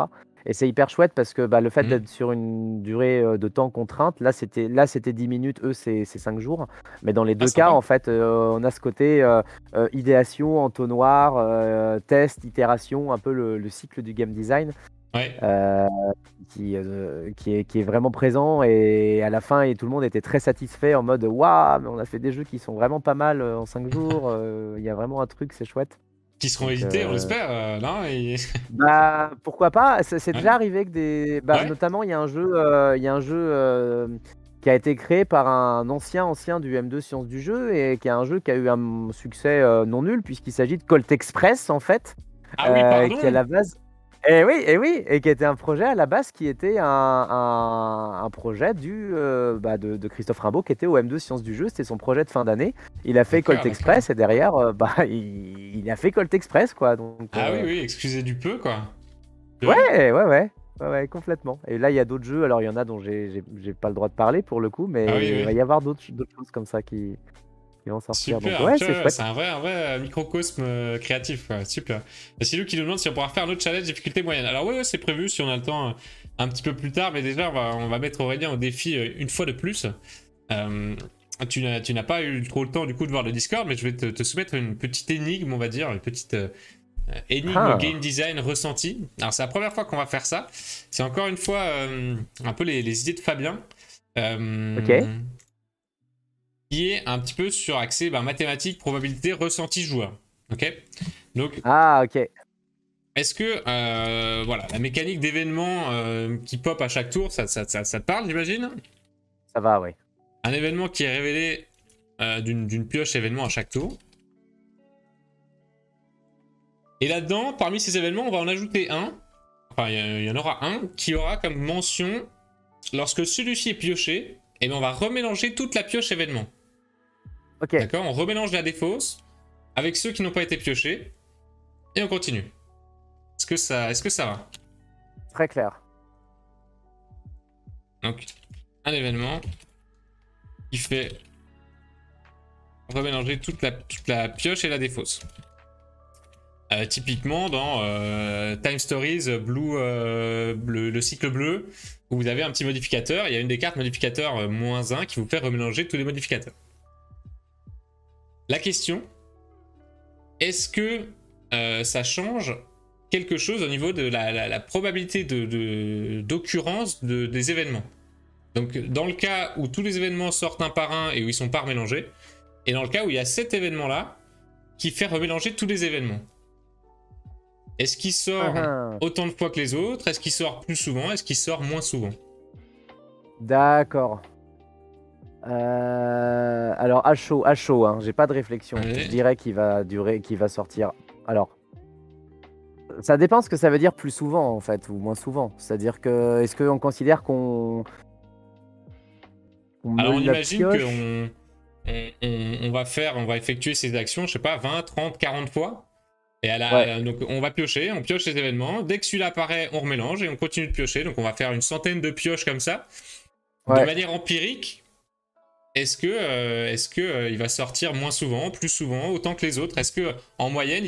Et c'est hyper chouette parce que bah, le fait Mhm. d'être sur une durée de temps contrainte, c'était 10 minutes, eux, c'est 5 jours. Mais dans les Ah, deux cas, en sympa. fait, on a ce côté idéation, entonnoir, test, itération, un peu le cycle du game design Ouais. euh, qui est vraiment présent. Et à la fin, et tout le monde était très satisfait en mode waouh, mais on a fait des jeux qui sont vraiment pas mal en 5 jours. Il y a vraiment un truc, c'est chouette. Qui seront Donc, édités, on l'espère, non bah, pourquoi pas? C'est Ouais. déjà arrivé que bah, Ouais. notamment, il y a un jeu qui a été créé par un ancien du M2 Sciences du jeu et qui est un jeu qui a eu un succès non nul puisqu'il s'agit de Colt Express en fait, Ah oui, qui à pardon. la base, et qui était un projet à la base qui était un projet de Christophe Rimbaud qui était au M2 Sciences du jeu. C'était son projet de fin d'année. Il a fait Colt D'accord, d'accord. Express et derrière, bah, il a fait Colt Express quoi. Donc, Ah oui, oui, excusez du peu, quoi. Purée. ouais, ouais, ouais. Ouais, ouais, complètement. Et là, il y a d'autres jeux. Alors, il y en a dont j'ai pas le droit de parler pour le coup, Ah oui, mais il va oui. y avoir d'autres choses comme ça qui vont sortir. Donc, Super, ouais, c'est purée, c'est chouette. un vrai microcosme créatif, quoi. Super. Et c'est lui qui nous demande si on pourra faire un autre challenge difficulté moyenne. Alors, ouais, ouais, c'est prévu si on a le temps un petit peu plus tard, mais déjà, on va mettre Aurélien au défi une fois de plus. Euh, tu n'as pas eu trop le temps, du coup, de voir le Discord, mais je vais te soumettre une petite énigme, on va dire, une petite énigme game Ah, design ressenti. Alors, c'est la première fois qu'on va faire ça. C'est encore une fois un peu les idées de Fabien. ok. Euh, qui est un petit peu sur accès mathématiques, probabilité, ressenti joueur. Ok. Donc, Ah, ok. est-ce que voilà, la mécanique d'événements qui pop à chaque tour, ça te parle, j'imagine? Ça va, ouais. Un événement qui est révélé d'une pioche événement à chaque tour. Et là-dedans, parmi ces événements, on va en ajouter un. Enfin, il y en aura un qui aura comme mention, lorsque celui-ci est pioché, et bien on va remélanger toute la pioche événement. Ok. D'accord? On remélange la défausse avec ceux qui n'ont pas été piochés, et on continue. Est-ce que ça va? Très clair. Donc, un événement qui fait remélanger toute la pioche et la défausse. Typiquement dans Time Stories le cycle bleu, où vous avez un petit modificateur, il y a une des cartes modificateur -1 qui vous fait remélanger tous les modificateurs. La question, est-ce que ça change quelque chose au niveau de la probabilité d'occurrence des événements? Donc dans le cas où tous les événements sortent un par un et où ils sont pas remélangés, et dans le cas où il y a cet événement-là qui fait remélanger tous les événements. Est-ce qu'il Ah, sort ah. autant de fois que les autres? Est-ce qu'il sort plus souvent? Est-ce qu'il sort moins souvent? D'accord. Alors, à chaud, hein, j'ai pas de réflexion. Je Ouais. dirais qu'il va sortir. Alors, ça dépend ce que ça veut dire plus souvent, en fait, ou moins souvent. C'est-à-dire que, est-ce qu'on considère qu'on Alors on meule la imagine pioche? on va effectuer ces actions, je sais pas, 20, 30, 40 fois. Et Ouais, donc on va piocher, on pioche les événements. Dès que celui-là apparaît, on remélange et on continue de piocher. Donc on va faire une centaine de pioches comme ça. De ouais. manière empirique, est-ce que il va sortir moins souvent, plus souvent, autant que les autres? Est-ce que en moyenne,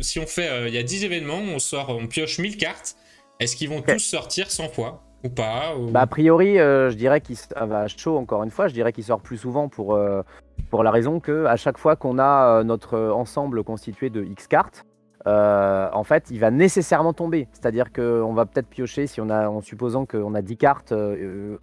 si on fait, il y a 10 événements, on pioche 1000 cartes, est-ce qu'ils vont Ok. tous sortir 100 fois ou pas Bah, a ou... priori, je dirais bah, chaud, encore une fois, je dirais qu'il sort plus souvent pour la raison que à chaque fois qu'on a notre ensemble constitué de X cartes, en fait, il va nécessairement tomber. C'est-à-dire qu'on va peut-être piocher, en supposant qu'on a 10 cartes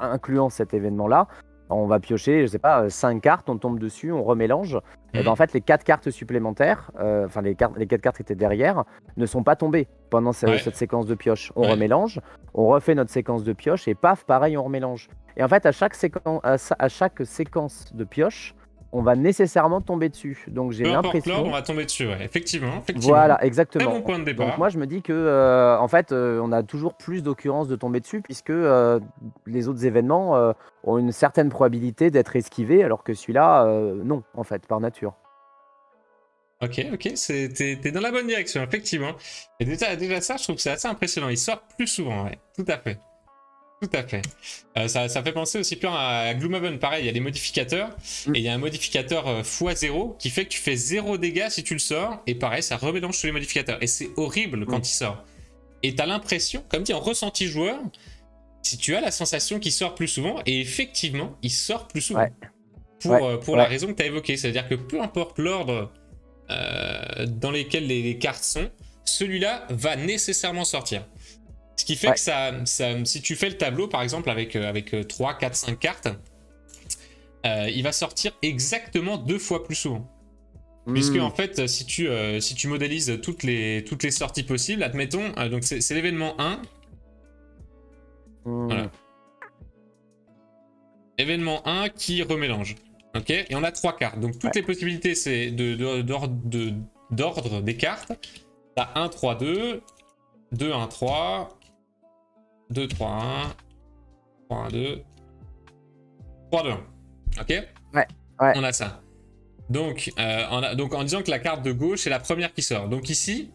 incluant cet événement-là, on va piocher, je sais pas, 5 cartes, on tombe dessus, on remélange. Et ben en Hmm. fait, les 4 cartes supplémentaires, enfin les 4 cartes qui étaient derrière, ne sont pas tombées pendant Ouais, cette séquence de pioche. On ouais. remélange, on refait notre séquence de pioche et paf, pareil, on remélange. Et en fait, à chaque séquence de pioche, on va nécessairement tomber dessus. Donc j'ai Peu importe l'ordre, on l'impression. va tomber dessus, ouais. Effectivement, effectivement. Voilà, Très bon exactement. point de Donc moi, départ. je me dis que, en fait, on a toujours plus d'occurrences de tomber dessus puisque les autres événements ont une certaine probabilité d'être esquivés, alors que celui-là, non, en fait, par nature. Ok, ok, t'es dans la bonne direction, effectivement. Et déjà ça, je trouve que c'est assez impressionnant. Il sort plus souvent, ouais. Tout à fait. Tout à fait. Ça fait penser aussi bien à Gloomhaven. Pareil, il y a des modificateurs. Mm. Et il y a un modificateur x0 qui fait que tu fais 0 dégâts si tu le sors. Et pareil, ça remélange tous les modificateurs. Et c'est horrible quand il sort. Et t'as l'impression, comme dit en ressenti joueur, si tu as la sensation qu'il sort plus souvent. Et effectivement, il sort plus souvent. Ouais. Pour la raison que tu as évoquée. C'est-à-dire que peu importe l'ordre dans lesquels les cartes sont, celui-là va nécessairement sortir. Ce qui fait que si tu fais le tableau, par exemple, avec 3, 4, 5 cartes, il va sortir exactement 2 fois plus souvent. Puisque, en fait, si tu modélises toutes les sorties possibles, admettons, donc c'est l'événement 1. Voilà. Événement 1 qui remélange. Ok. Et on a 3 cartes. Donc, toutes les possibilités, c'est d'ordre des cartes. T'as 1, 3, 2, 2, 1, 3... 2, 3, 1, 3, 1, 2, 3, 2, 1. Ok. Ouais. On a ça. Donc, en disant que la carte de gauche est la première qui sort. Donc ici,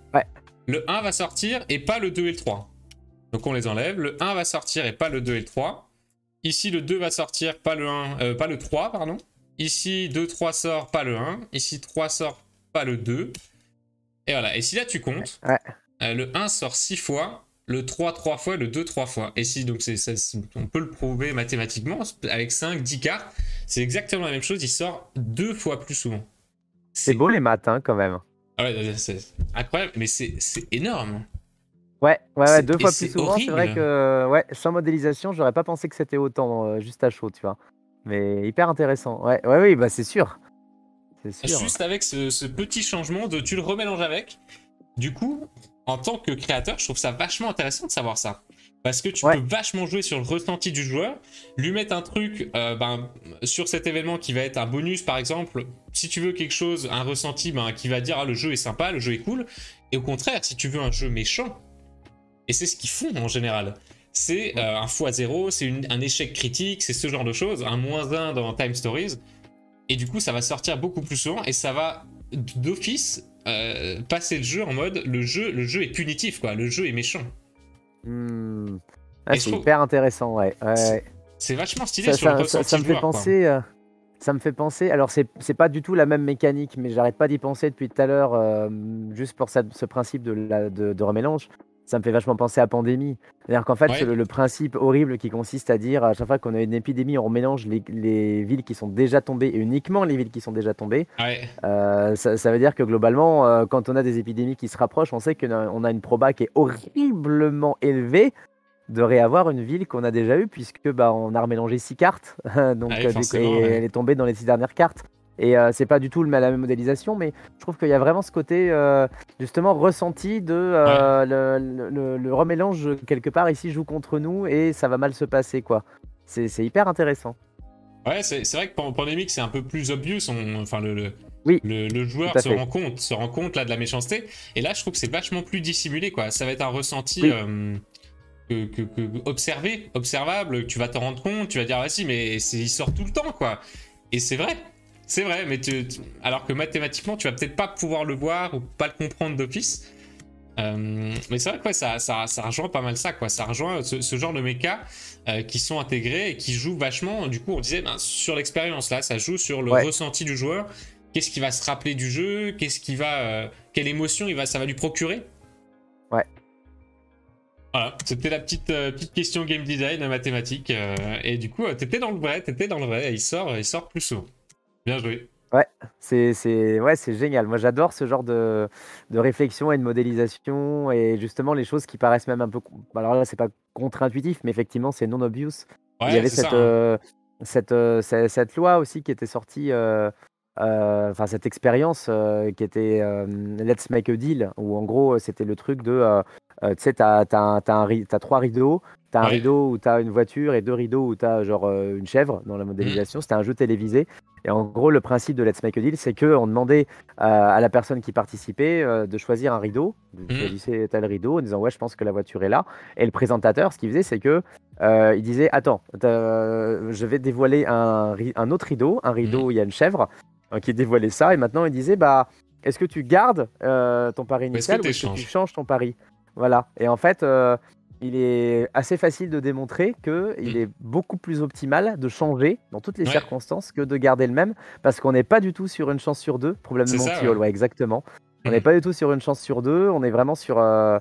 le 1 va sortir et pas le 2 et le 3. Donc on les enlève. Le 1 va sortir et pas le 2 et le 3. Ici, le 2 va sortir, pas le 3, pardon. Ici, 2, 3 sort, pas le 1. Ici, 3 sort, pas le 2. Et voilà. Et si là, tu comptes, le 1 sort 6 fois. Le 3 3 fois, le 2 3 fois. Et si, donc on peut le prouver mathématiquement, avec 5, 10 cartes, c'est exactement la même chose, il sort 2 fois plus souvent. C'est beau les maths, hein, quand même. Ah ouais, c'est incroyable, mais c'est énorme. Ouais, 2 fois plus souvent, c'est vrai que sans modélisation, j'aurais pas pensé que c'était autant, juste à chaud, tu vois. Mais hyper intéressant. Oui, bah c'est sûr. Juste avec ce petit changement de tu le remélanges avec, du coup, en tant que créateur, je trouve ça vachement intéressant de savoir ça. Parce que tu peux vachement jouer sur le ressenti du joueur, lui mettre un truc sur cet événement qui va être un bonus, par exemple. Si tu veux quelque chose, un ressenti qui va dire le jeu est sympa, le jeu est cool. Et au contraire, si tu veux un jeu méchant, et c'est ce qu'ils font en général, c'est un x0, c'est un échec critique, c'est ce genre de choses, un -1 dans Time Stories. Et du coup, ça va sortir beaucoup plus souvent et ça va d'office passer le jeu en mode le jeu est punitif, quoi. Le jeu est méchant. C'est hyper intéressant, C'est vachement stylé sur le ressenti du joueur, ça me fait penser, alors c'est pas du tout la même mécanique, mais j'arrête pas d'y penser depuis tout à l'heure, juste pour ce principe de remélange. Ça me fait vachement penser à Pandémie. C'est-à-dire qu'en fait, c'est le principe horrible qui consiste à dire à chaque fois qu'on a une épidémie, on mélange les villes qui sont déjà tombées et uniquement les villes qui sont déjà tombées. Ça veut dire que globalement, quand on a des épidémies qui se rapprochent, on sait qu'on a une proba qui est horriblement élevée de réavoir une ville qu'on a déjà eue, puisque on a remélangé 6 cartes. Donc, elle est tombée dans les 6 dernières cartes. Et c'est pas du tout la même modélisation, mais je trouve qu'il y a vraiment ce côté justement ressenti de le remélange quelque part ici joue contre nous et ça va mal se passer, quoi. C'est hyper intéressant. Ouais, c'est vrai que Pandemic c'est un peu plus obvious, le joueur se rend compte là de la méchanceté, et là je trouve que c'est vachement plus dissimulé, quoi. Ça va être un ressenti observable, tu vas t'en rendre compte, tu vas dire si, mais il sort tout le temps, quoi. Et c'est vrai, mais alors que mathématiquement, tu vas peut-être pas pouvoir le voir ou pas le comprendre d'office. Mais c'est vrai que ça rejoint pas mal ça, quoi. Ça rejoint ce genre de méca qui sont intégrés et qui jouent vachement. Du coup, on disait sur l'expérience, là, ça joue sur le ressenti du joueur. Qu'est-ce qui va se rappeler du jeu? Quelle émotion ça va lui procurer? Voilà, c'était la petite question game design mathématique. Et du coup, t'étais dans le vrai. Il sort plus souvent. Bien joué. C'est génial. Moi, j'adore ce genre de réflexion et de modélisation et justement les choses qui paraissent même un peu. Alors là, c'est pas contre-intuitif, mais effectivement, c'est non obvious. Il y avait cette loi aussi qui était sortie, cette expérience qui était Let's Make a Deal, où en gros, c'était le truc de. Tu sais, t'as 3 rideaux. T'as un rideau où t'as une voiture et 2 rideaux où t'as genre une chèvre dans la modélisation. C'était un jeu télévisé. Et en gros, le principe de Let's Make a Deal, c'est qu'on demandait à la personne qui participait de choisir un rideau. Vous choisissez tel rideau en disant je pense que la voiture est là. Et le présentateur, ce qu'il faisait, c'est que il disait attends, je vais dévoiler un autre rideau, un rideau où il y a une chèvre qui dévoilait ça. Et maintenant, il disait est-ce que tu gardes ton pari initial ou est-ce que tu changes ton pari? Voilà. Et en fait, il est assez facile de démontrer qu'il est beaucoup plus optimal de changer dans toutes les circonstances que de garder le même, parce qu'on n'est pas du tout sur une chance sur deux, problème de Monty Hall, ouais, exactement. On n'est pas du tout sur une chance sur deux, on est vraiment sur, on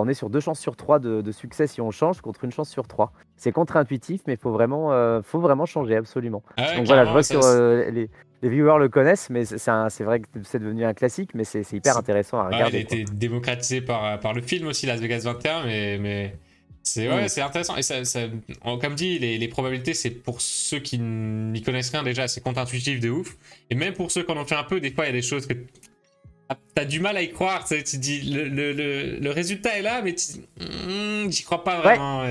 est sur 2 chances sur 3 de succès si on change contre une chance sur 3. C'est contre-intuitif, mais il faut vraiment changer, absolument. Donc voilà, je vois sur les viewers le connaissent, mais c'est vrai que c'est devenu un classique, mais c'est hyper intéressant à regarder. Il a été démocratisé par le film aussi, Las Vegas 21, mais c'est intéressant. Et comme dit, les probabilités, c'est pour ceux qui n'y connaissent rien déjà, c'est contre-intuitif de ouf. Et même pour ceux qui en ont fait un peu, des fois, il y a des choses que t'as du mal à y croire. Tu te dis, le résultat est là, mais j'y crois pas vraiment.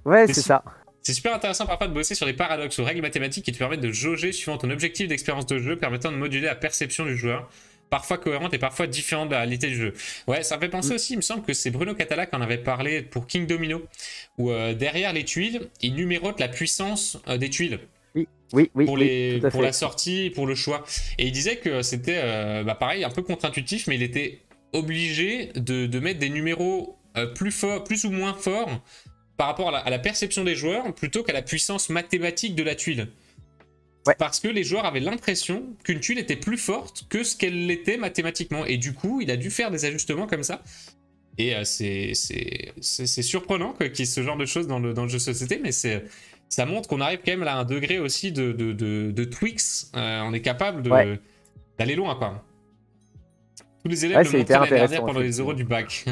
Ouais, c'est ça. C'est super intéressant parfois de bosser sur des paradoxes ou règles mathématiques qui te permettent de jauger suivant ton objectif d'expérience de jeu, permettant de moduler la perception du joueur, parfois cohérente et parfois différente de la réalité du jeu. Ouais, ça me fait penser aussi, il me semble que c'est Bruno Catala qui en avait parlé pour King Domino, où derrière les tuiles, il numérote la puissance des tuiles. Oui, pour la sortie, pour le choix. Et il disait que c'était, pareil, un peu contre-intuitif, mais il était obligé de mettre des numéros plus ou moins forts par rapport à la perception des joueurs plutôt qu'à la puissance mathématique de la tuile. Ouais. Parce que les joueurs avaient l'impression qu'une tuile était plus forte que ce qu'elle l'était mathématiquement. Et du coup, il a dû faire des ajustements comme ça. Et c'est surprenant qu'il y ait ce genre de choses dans le jeu de société, mais ça montre qu'on arrive quand même à un degré aussi de tweaks. On est capable d'aller loin, quoi. Tous les élèves le montraient l'année dernière pendant les euros du bac.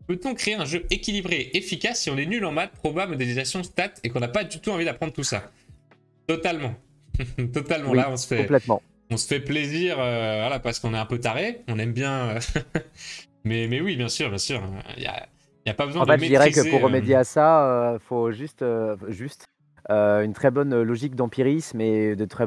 Peut-on créer un jeu équilibré et efficace si on est nul en maths, proba, modélisation, stats et qu'on n'a pas du tout envie d'apprendre tout ça? Totalement. Totalement. Oui, là, on se fait plaisir voilà, parce qu'on est un peu taré. On aime bien. mais oui, bien sûr. Il n'y a pas besoin de maîtriser. Je dirais que pour remédier à ça, il faut juste une très bonne logique d'empirisme et de très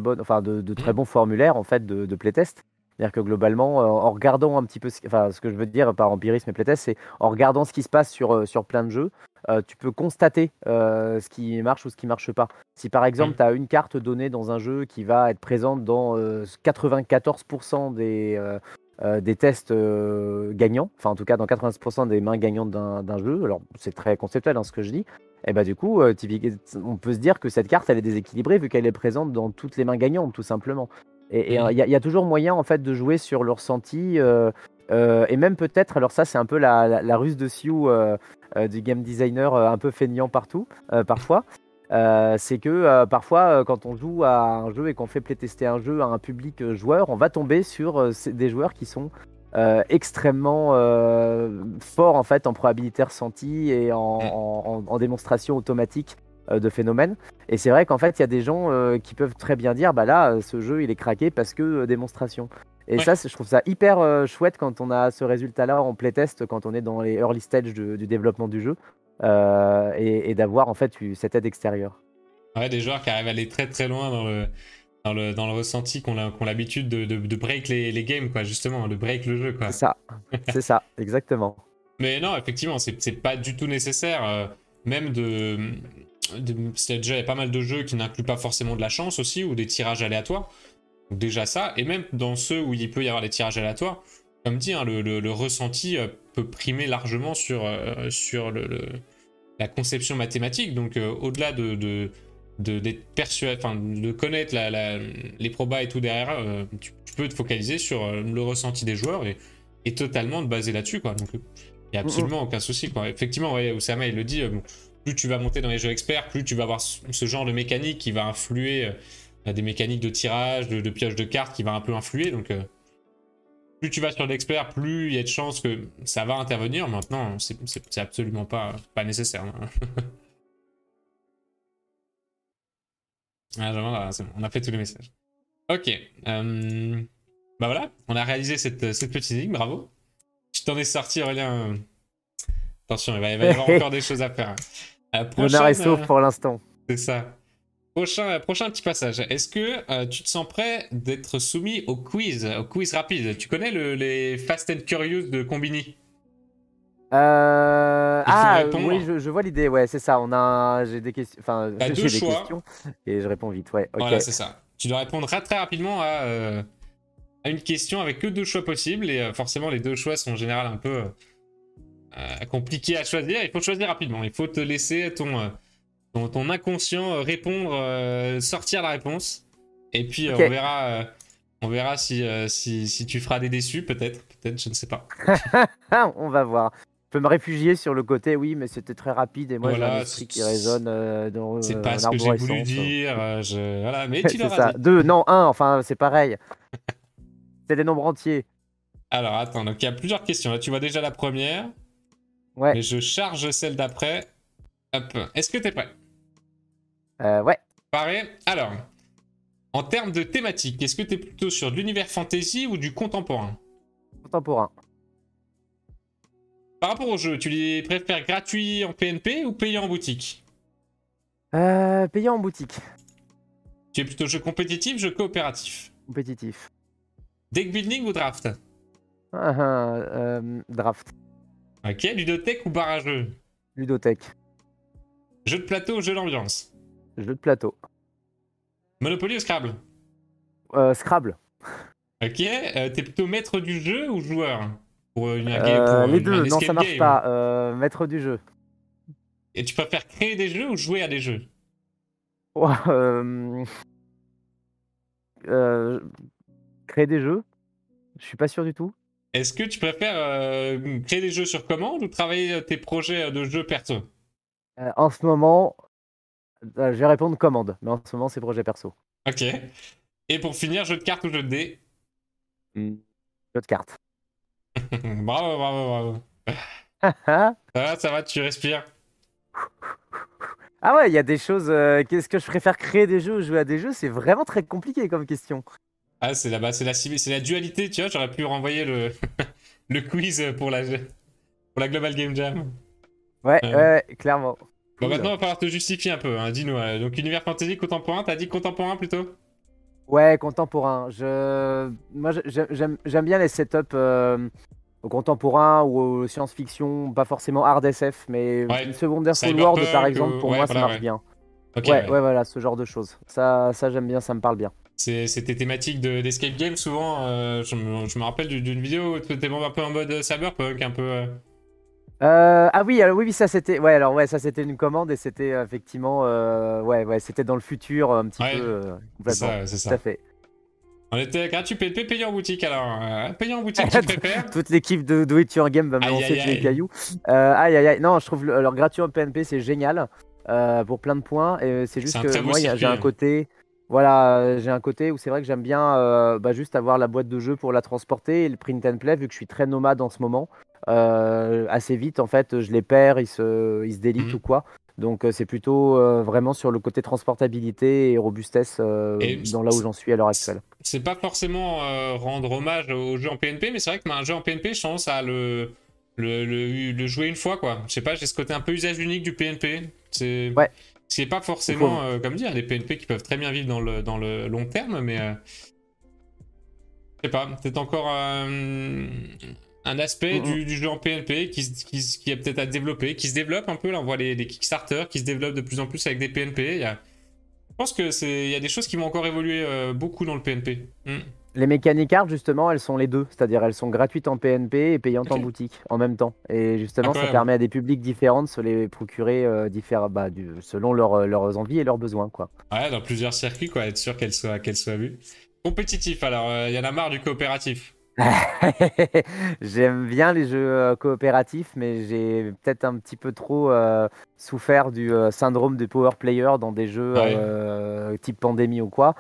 bons formulaires en fait, de playtest. C'est-à-dire que globalement, en regardant un petit peu, ce que je veux dire par empirisme et playtest, c'est en regardant ce qui se passe sur plein de jeux, tu peux constater ce qui marche ou ce qui ne marche pas. Si par exemple, tu as une carte donnée dans un jeu qui va être présente dans 94% des tests gagnants, enfin en tout cas dans 90% des mains gagnantes d'un jeu, alors c'est très conceptuel ce que je dis, et bah du coup, on peut se dire que cette carte, elle est déséquilibrée vu qu'elle est présente dans toutes les mains gagnantes, tout simplement. Et il y a toujours moyen en fait de jouer sur le ressenti et même peut-être, alors ça c'est un peu la ruse de Sioux du game designer un peu feignant parfois, c'est que parfois quand on joue à un jeu et qu'on fait playtester un jeu à un public joueur, on va tomber sur des joueurs qui sont extrêmement forts en fait en probabilité ressentie et en démonstration automatique de phénomènes. Et c'est vrai qu'en fait, il y a des gens qui peuvent très bien dire, bah là, ce jeu, il est craqué parce que démonstration. Et ça, je trouve ça hyper chouette quand on a ce résultat-là en playtest, quand on est dans les early stages du développement du jeu, et d'avoir en fait cette aide extérieure. Ouais, des joueurs qui arrivent à aller très très loin dans le ressenti, qu'on a l'habitude de break les games, quoi, justement, de break le jeu, quoi. C'est ça, exactement. Mais non, effectivement, c'est pas du tout nécessaire, même il y a pas mal de jeux qui n'incluent pas forcément de la chance aussi, ou des tirages aléatoires. Donc déjà ça, et même dans ceux où il peut y avoir des tirages aléatoires, comme dit, hein, le ressenti peut primer largement sur la conception mathématique. Donc au-delà d'être persuadé, enfin de connaître les probas et tout derrière, tu peux te focaliser sur le ressenti des joueurs et totalement te baser là-dessus, quoi. Donc il n'y a absolument aucun souci, quoi. Effectivement, ouais, Oussama il le dit, plus tu vas monter dans les jeux experts, plus tu vas avoir ce genre de mécanique qui va influer, des mécaniques de tirage, de pioche de cartes qui va un peu influer. Donc, plus tu vas sur l'expert, plus il y a de chances que ça va intervenir. Maintenant, c'est absolument pas nécessaire. On a fait tous les messages. Ok. Bah voilà, on a réalisé cette petite énigme, bravo. Tu t'en es sorti, Aurélien. Attention, il va y avoir encore des choses à faire. L'honneur est sauf pour l'instant. C'est ça. Prochain petit passage. Est-ce que tu te sens prêt d'être soumis au quiz rapide? Tu connais les Fast and Curious de Combini? Oui, je vois l'idée. Ouais, c'est ça. J'ai des questions. Enfin, j'ai des questions et je réponds vite. Ouais. Okay. Voilà, c'est ça. Tu dois répondre très rapidement à une question avec que 2 choix possibles. Et forcément, les 2 choix sont en général un peu compliqués à choisir. Il faut choisir rapidement. Il faut te laisser ton inconscient répondre, sortir la réponse. Et puis Ok. on verra si tu feras des déçus, peut-être, je ne sais pas. On va voir. Je peux me réfugier sur le côté, oui, mais c'était très rapide et moi j'ai un Voilà, esprit qui résonne dans c'est pas ce que j'ai voulu l'arborescence. dire, voilà, mais tu C'est l'auras ça. dit. 2, non, 1, enfin c'est pareil. C'est des nombres entiers. Alors attends, donc il y a plusieurs questions. Là, tu vois déjà la première, Ouais. mais je charge celle d'après. Hop, est-ce que t'es prêt? Ouais. Pareil. Alors, en termes de thématique, est-ce que t'es plutôt sur de l'univers fantasy ou du contemporain? Contemporain. Par rapport aux jeux, tu les préfères gratuits en PNP ou payants en boutique? Payant en boutique. Tu es plutôt jeu compétitif, jeu coopératif? Compétitif. Deck building ou draft? Draft. Ok, ludothèque ou bar à jeu? Ludothèque. Jeu de plateau ou jeu d'ambiance? Jeu de plateau. Monopoly ou Scrabble? Scrabble. Ok, t'es plutôt maître du jeu ou joueur? Pour Les deux. un Non, ça escape marche game. pas. Maître du jeu. Et tu préfères créer des jeux ou jouer à des jeux? Ouah, créer des jeux. Je suis pas sûr du tout. Est-ce que tu préfères créer des jeux sur commande ou travailler tes projets de jeux perso? En ce moment, je vais répondre commande, mais en ce moment c'est projet perso. Ok. Et pour finir, jeu de cartes ou jeu de dés? Jeu de cartes. Bravo, bravo, bravo. Ça va, tu respires. Ah ouais, il y a des choses. Qu'est-ce que je préfère créer des jeux ou jouer à des jeux? C'est vraiment très compliqué comme question. Ah, c'est la dualité, tu vois, j'aurais pu renvoyer le, le quiz pour la Global Game Jam. Ouais, Euh, ouais, clairement. Bon, Cool. maintenant, il va falloir te justifier un peu, hein. Dis-nous. Donc, univers fantasy contemporain, t'as dit contemporain plutôt? Ouais, contemporain. Moi, j'aime bien les setups au contemporain ou au science-fiction, pas forcément hard SF, mais une Ouais. secondaire Full World, par Cyberpunk, exemple, pour ouais, moi, ça voilà, marche ouais. bien. Ok, Ouais, ouais. ouais, voilà, ce genre de choses. Ça j'aime bien, ça me parle bien. C'est tes thématiques d'escape game, souvent. Je me rappelle d'une vidéo où t'étais un peu en mode cyberpunk, un peu. Ah oui, oui, oui, ça c'était. Ouais, alors ouais, ça c'était une commande et c'était effectivement. Ouais, ouais, c'était dans le futur un petit peu Ouais, c'est complètement. ça, c'est Tout à ça. fait. On était gratuit PNP payant en boutique, alors. Payant en boutique, tu préfères? Toute l'équipe de Do It Your Game va me Aïe, lancer aïe, des aïe. cailloux. Aïe, aïe, aïe. Non, je trouve alors gratuit en PNP c'est génial pour plein de points. Et c'est C'est juste un que très beau moi, j'ai circuit, un hein. côté. Voilà, j'ai un côté où c'est vrai que j'aime bien juste avoir la boîte de jeu pour la transporter et le print and play, vu que je suis très nomade en ce moment. Assez vite, en fait, je les perds, ils se délitent ou Mhm. quoi. Donc, c'est plutôt vraiment sur le côté transportabilité et robustesse Et dans là où j'en suis à l'heure actuelle. c'est pas forcément rendre hommage au jeu en PNP, mais c'est vrai que un jeu en PNP, je tendance à le jouer une fois, quoi. Je sais pas, j'ai ce côté un peu usage unique du PNP. Ouais, C'est pas il faut. forcément, comme dire, des PNP qui peuvent très bien vivre dans le long terme, mais je sais pas, peut-être encore un aspect Mm, mm. du jeu en PNP qui est peut-être à développer, qui se développe un peu. Là, on voit les Kickstarter qui se développent de plus en plus avec des PNP. Je pense il y a des choses qui vont encore évoluer beaucoup dans le PNP. Les mécaniques art, justement, elles sont les deux, c'est-à-dire elles sont gratuites en PNP et payantes en Ok, boutique en même temps. Et justement, ça incroyable. permet à des publics différents de se les procurer selon leurs envies et leurs besoins, quoi. Ouais, dans plusieurs circuits, quoi, être sûr qu'elle soit vue. Compétitif, alors, il y en a marre du coopératif. J'aime bien les jeux coopératifs, mais j'ai peut-être un petit peu trop souffert du syndrome du power player dans des jeux Ouais. type Pandémie ou quoi.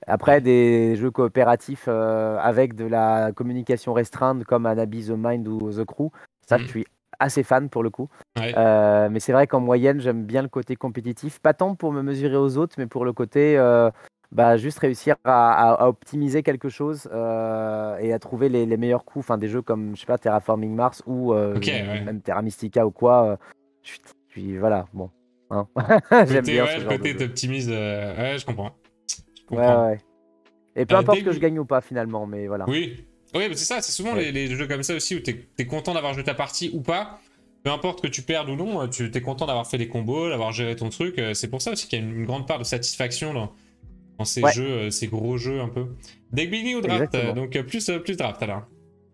Après, Ouais. des jeux coopératifs avec de la communication restreinte comme Anabi The Mind ou The Crew, ça, je Hmm. suis assez fan pour le coup. Ouais. Mais c'est vrai qu'en moyenne, j'aime bien le côté compétitif, pas tant pour me mesurer aux autres, mais pour le côté juste réussir à optimiser quelque chose et à trouver les meilleurs coups. Enfin, des jeux comme, je sais pas, Terraforming Mars ou Ok, ouais. même Terra Mystica ou quoi. Voilà, bon. Hein. J'aime Côté, bien ouais, ce le genre de côté jeu. t'optimise. Ouais, je comprends. Je Ouais, ouais, comprends. ouais. Et peu importe que je Dès gagne ou pas finalement, mais voilà. Oui. Oui, mais c'est ça, c'est souvent Ouais. les jeux comme ça aussi où t'es content d'avoir joué ta partie ou pas. Peu importe que tu perdes ou non, tu t'es content d'avoir fait des combos, d'avoir géré ton truc. C'est pour ça aussi qu'il y a une grande part de satisfaction dans ces Ouais, jeux, ces gros jeux un peu. Deck building ou draft? exactement. Donc plus draft alors.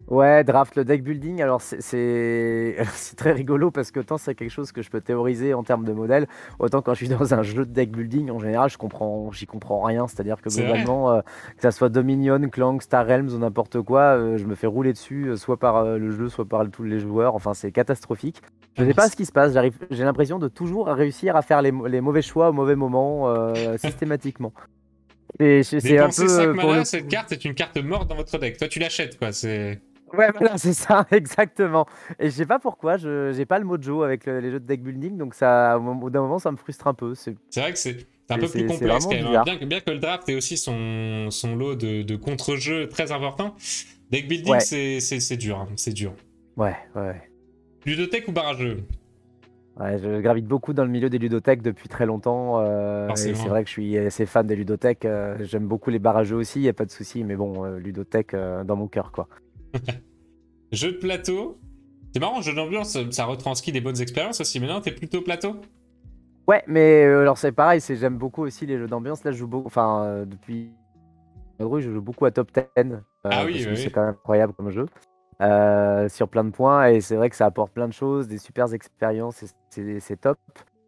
Ouais, draft, le deck building, alors c'est très rigolo parce que autant c'est quelque chose que je peux théoriser en termes de modèle, autant quand je suis dans un jeu de deck building, en général, j'y comprends rien. C'est-à-dire que C'est vrai? globalement, que ça soit Dominion, Clank, Star Realms ou n'importe quoi, je me fais rouler dessus, soit par le jeu, soit par tous les joueurs. Enfin, c'est catastrophique. Je Ah sais pas mince. ce qui se passe, j'ai l'impression de toujours réussir à faire les mauvais choix au mauvais moment, systématiquement. Et c'est un Dépenser 5 peu pour le mana, cette coup. carte est une carte morte dans votre deck. Toi, tu l'achètes, quoi. C'est Ouais, voilà, c'est ça, exactement. Et je sais pas pourquoi, je j'ai pas le mojo avec les jeux de deck building, donc ça, au bout d'un moment, ça me frustre un peu. c'est vrai que c'est un peu plus C'est complexe vraiment quand même, hein. bizarre. Bien que le draft ait aussi son lot de contre-jeux très important, deck building, Ouais, c'est dur, hein, c'est dur. ouais. Ludothèque ou barrageux? Ouais, je gravite beaucoup dans le milieu des ludothèques depuis très longtemps, et c'est Forcément. vrai que je suis assez fan des ludothèques. J'aime beaucoup les barrageux aussi, y a pas de souci, mais bon, ludothèque dans mon cœur, quoi. Jeu de plateau. C'est marrant, jeu d'ambiance, ça retranscrit des bonnes expériences aussi. Maintenant, t'es plutôt plateau? Ouais, mais alors c'est pareil, j'aime beaucoup aussi les jeux d'ambiance. Là, je joue beaucoup, enfin, depuis Vadrouille, je joue beaucoup à Top 10, Ah oui, parce bah que c'est oui. quand même incroyable comme jeu. Sur plein de points, et c'est vrai que ça apporte plein de choses, des super expériences, et c'est top.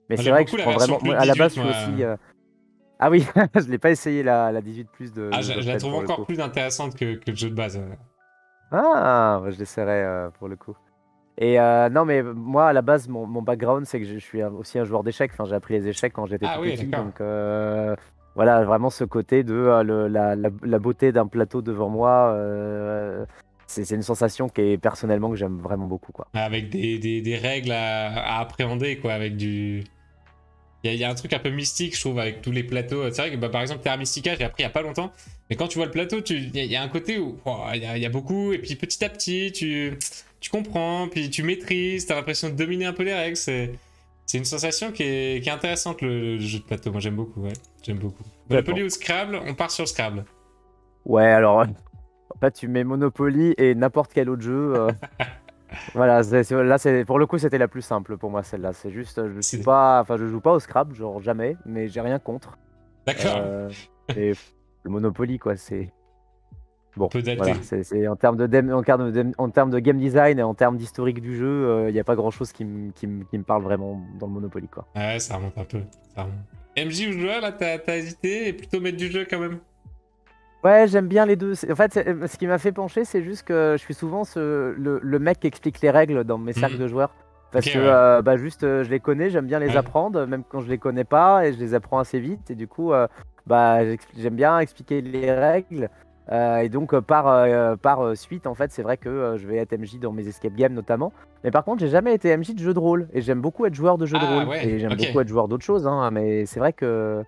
Mais Moi, c'est j'aime vrai que beaucoup je la prends version vraiment. plus Moi, à la base, 18, je suis moi. aussi. Ah oui, je l'ai pas essayé la 18 plus Ah, de je Top la 10 trouve pour le encore coup. plus intéressante que le jeu de base. Ah, bah, je l'essaierai pour le coup. Et non, mais moi, à la base, mon background, c'est que je suis aussi un joueur d'échecs. Enfin, j'ai appris les échecs quand j'étais Ah tout oui, petit. d'accord. Donc voilà, vraiment ce côté de la beauté d'un plateau devant moi. C'est une sensation qui est personnellement que j'aime vraiment beaucoup, quoi. Avec des règles à appréhender, quoi. Avec du. Il y a un truc un peu mystique, je trouve, avec tous les plateaux. C'est vrai que, bah, par exemple, Terra Mystica, j'ai appris il y a pas longtemps. Mais quand tu vois le plateau, il y a un côté où oh, il y a beaucoup. Et puis petit à petit, tu comprends, puis tu maîtrises, tu as l'impression de dominer un peu les règles. C'est une sensation qui est intéressante, le jeu de plateau. Moi, j'aime beaucoup, ouais. J'aime beaucoup. Monopoly Complètement. ou Scrabble? On part sur Scrabble. Ouais, alors en fait, tu mets Monopoly et n'importe quel autre jeu. Voilà, là, pour le coup, c'était la plus simple pour moi, celle-là. C'est juste, je suis C'est- pas, enfin, je joue pas au Scrabble, genre jamais, mais j'ai rien contre. D'accord. Euh, et le Monopoly, quoi, c'est Un bon, peu voilà. daté. En termes en termes de game design et en termes d'historique du jeu, il n'y a pas grand-chose qui me parle vraiment dans le Monopoly, quoi. Ouais, ça remonte un peu. Ça remonte. MJ ou joueur, là, t'as hésité et plutôt mettre du jeu quand même. Ouais, j'aime bien les deux. En fait, ce qui m'a fait pencher, c'est juste que je suis souvent le mec qui explique les règles dans mes cercles Hmm. de joueurs. Ok, Parce que ouais. bah, juste, je les connais, j'aime bien les Ouais. apprendre, même quand je les connais pas, et je les apprends assez vite. Et du coup, bah, j'aime bien expliquer les règles. Et donc, par suite, en fait, c'est vrai que je vais être MJ dans mes escape games notamment. Mais par contre, j'ai jamais été MJ de jeux de rôle. Et j'aime beaucoup être joueur de jeux de Ah rôle. ouais, Et j'aime ok. beaucoup être joueur d'autres choses, hein, mais c'est vrai que.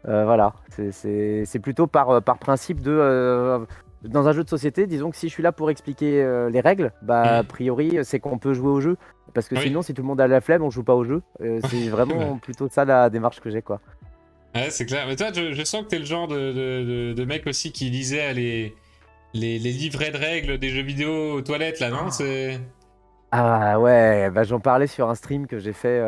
Voilà, c'est plutôt par principe de. Dans un jeu de société, disons que si je suis là pour expliquer les règles, bah a Hmm. priori c'est qu'on peut jouer au jeu. Parce que Oui. sinon, si tout le monde a la flemme, on joue pas au jeu. C'est Bah, vraiment plutôt ça la démarche que j'ai, quoi. ouais, c'est clair. Mais toi, je sens que t'es le genre de mec aussi qui lisait les livrets de règles des jeux vidéo aux toilettes, là, non? C'est. Ah ouais, bah, j'en parlais sur un stream que j'ai fait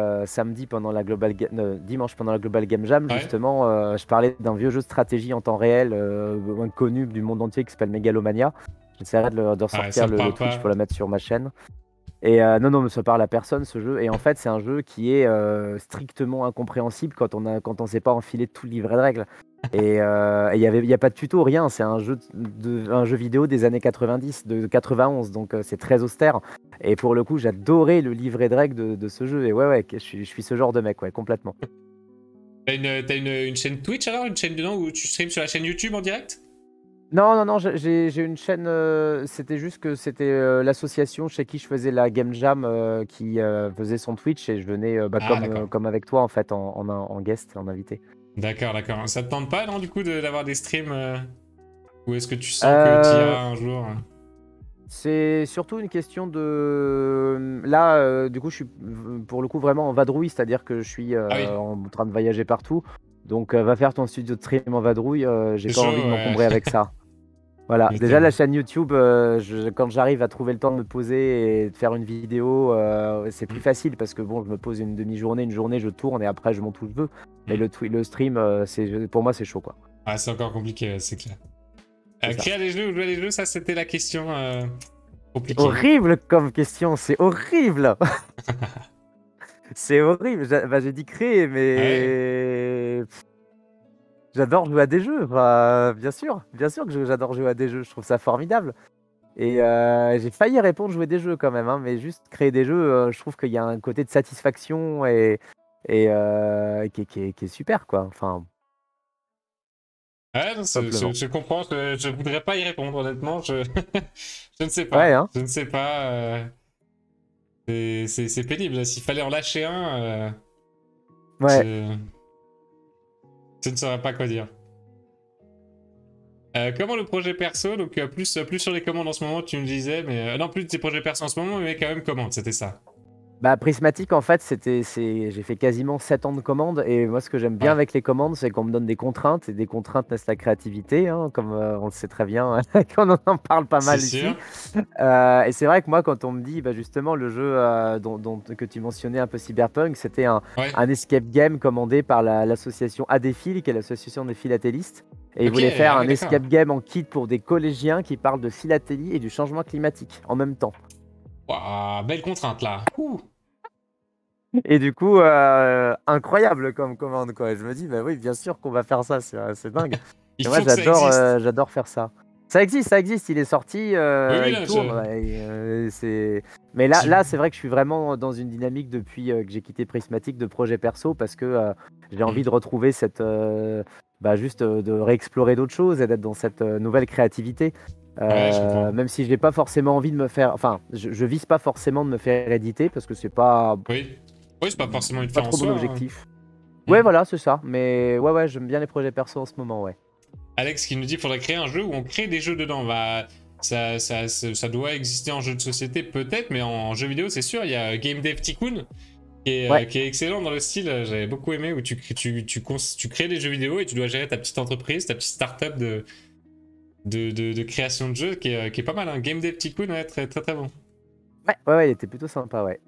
dimanche pendant la Global Game Jam. Ouais. Justement, je parlais d'un vieux jeu de stratégie en temps réel, connu du monde entier, qui s'appelle Megalomania. J'essaierai de Ouais, ça ressortir me le parle Twitch pas. pour la mettre sur ma chaîne. Et non, non, mais ça parle à personne, ce jeu. Et en fait, c'est un jeu qui est strictement incompréhensible quand on sait pas enfiler tout le livret de règles. Et il y a pas de tuto, rien. C'est un jeu vidéo des années 90, de 91. Donc c'est très austère. Et pour le coup, j'adorais le livret de règles de ce jeu. Et ouais, je suis ce genre de mec, ouais, complètement. T'as une chaîne Twitch alors? Une chaîne dedans où tu streams sur la chaîne YouTube en direct? Non, non, non, j'ai une chaîne. C'était juste que c'était l'association chez qui je faisais la Game Jam qui faisait son Twitch, et je venais bah, Ah, d'accord. comme avec toi en fait en guest, en invité. D'accord, d'accord. Ça te tente pas, non, du coup, d'avoir des streams ou est-ce que tu sens que tu Euh, iras un jour? c'est surtout une question de. Là, du coup, je suis pour le coup vraiment en vadrouille, c'est-à-dire que je suis Ah oui, en train de voyager partout. Donc, va faire ton studio de stream en vadrouille, j'ai c'est pas envie chaud, de ouais. m'encombrer avec ça. Voilà, déjà la Justement. chaîne YouTube, quand j'arrive à trouver le temps de me poser et de faire une vidéo, c'est plus Hmm, facile parce que bon, je me pose une demi-journée, une journée, je tourne et après je monte où je veux. Mais hmm. le stream, pour moi, c'est chaud, quoi. Ah, c'est encore compliqué, c'est clair. C'est ça. Créer des jeux ou jouer à des jeux, ça c'était la question compliquée. Horrible comme question, c'est horrible. C'est horrible. J'ai dit créer, Ouais. mais j'adore jouer à des jeux. Enfin, bien sûr que j'adore jouer à des jeux. Je trouve ça formidable. Et j'ai failli répondre jouer des jeux quand même, hein, mais juste créer des jeux, je trouve qu'il y a un côté de satisfaction et qui est super, quoi. Enfin, Ouais, non, simplement. je comprends, je voudrais pas y répondre, honnêtement, je ne sais Ouais, pas. hein. Je ne sais pas. C'est pénible. S'il fallait en lâcher un, Ouais. je... je ne saurais pas quoi dire. Comment le projet perso, donc plus sur les commandes en ce moment, tu me disais, mais non, plus de tes projets perso en ce moment, mais quand même commandes, c'était ça. Bah, Prismatic, en fait, j'ai fait quasiment 7 ans de commandes. Et moi, ce que j'aime bien Ouais, avec les commandes, c'est qu'on me donne des contraintes. Et des contraintes naissent la créativité, hein, comme on le sait très bien, qu'on en parle pas c'est mal sûr. ici. Et c'est vrai que moi, quand on me dit, bah, justement, le jeu que tu mentionnais un peu Cyberpunk, c'était Ouais. un escape game commandé par l'association ADPHIL, qui est l'association des philatélistes. Et ils Ok, voulaient faire ah un oui, d'accord. escape game en kit pour des collégiens qui parlent de philatélie et du changement climatique en même temps. Ouah, belle contrainte là. Ouh. Et du coup, incroyable comme commande, quoi. Et je me dis, bah oui, bien sûr qu'on va faire ça, c'est dingue. Il Et moi, faut que ça existe. j'adore faire ça. Ça existe, il est sorti, Oui, oui, il là, tourne. Ouais, Mais là, c'est vrai que je suis vraiment dans une dynamique depuis que j'ai quitté Prismatic de projet perso parce que j'ai envie de retrouver juste de réexplorer d'autres choses et d'être dans cette nouvelle créativité. Ouais, je comprends. Même si j'ai pas forcément envie de me faire, enfin, je vise pas forcément de me faire éditer parce que c'est Oui. Oui, c'est pas forcément une pas fin en trop mon soi, hein. objectif. Ouais, Hmm. voilà, c'est ça. Mais ouais, j'aime bien les projets perso en ce moment, ouais. Alex qui nous dit qu'il faudrait créer un jeu où on crée des jeux dedans. Bah, ça doit exister en jeu de société peut-être, mais en jeu vidéo, c'est sûr. Il y a Game Dev Tycoon Ouais, qui est excellent dans le style. J'avais beaucoup aimé où tu crées des jeux vidéo et tu dois gérer ta petite entreprise, ta petite startup de création de jeux qui est pas mal. Hein. Game Dev Tycoon, ouais, très, très, très bon. ouais, il était plutôt sympa, ouais.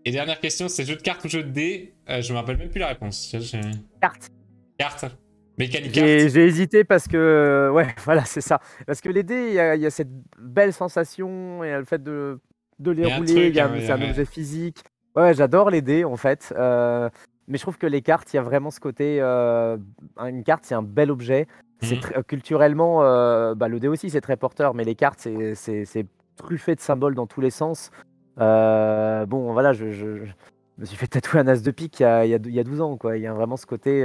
Et dernière question, c'est jeu de cartes ou jeu de dés? Je me rappelle même plus la réponse. Carte. Carte. Mécanique carte. J'ai hésité parce que, ouais, voilà, c'est ça. Parce que les dés, il y a cette belle sensation et le fait de les Il y a un rouler, truc, hein, c'est un objet physique. Ouais, j'adore les dés, en fait. Mais je trouve que les cartes, il y a vraiment ce côté. Une carte, c'est un bel objet. Mhm. Culturellement, le dé aussi, c'est très porteur, mais les cartes, c'est truffé de symboles dans tous les sens. Bon, voilà, je me suis fait tatouer un as de pique il y a 12 ans, quoi. Il y a vraiment ce côté.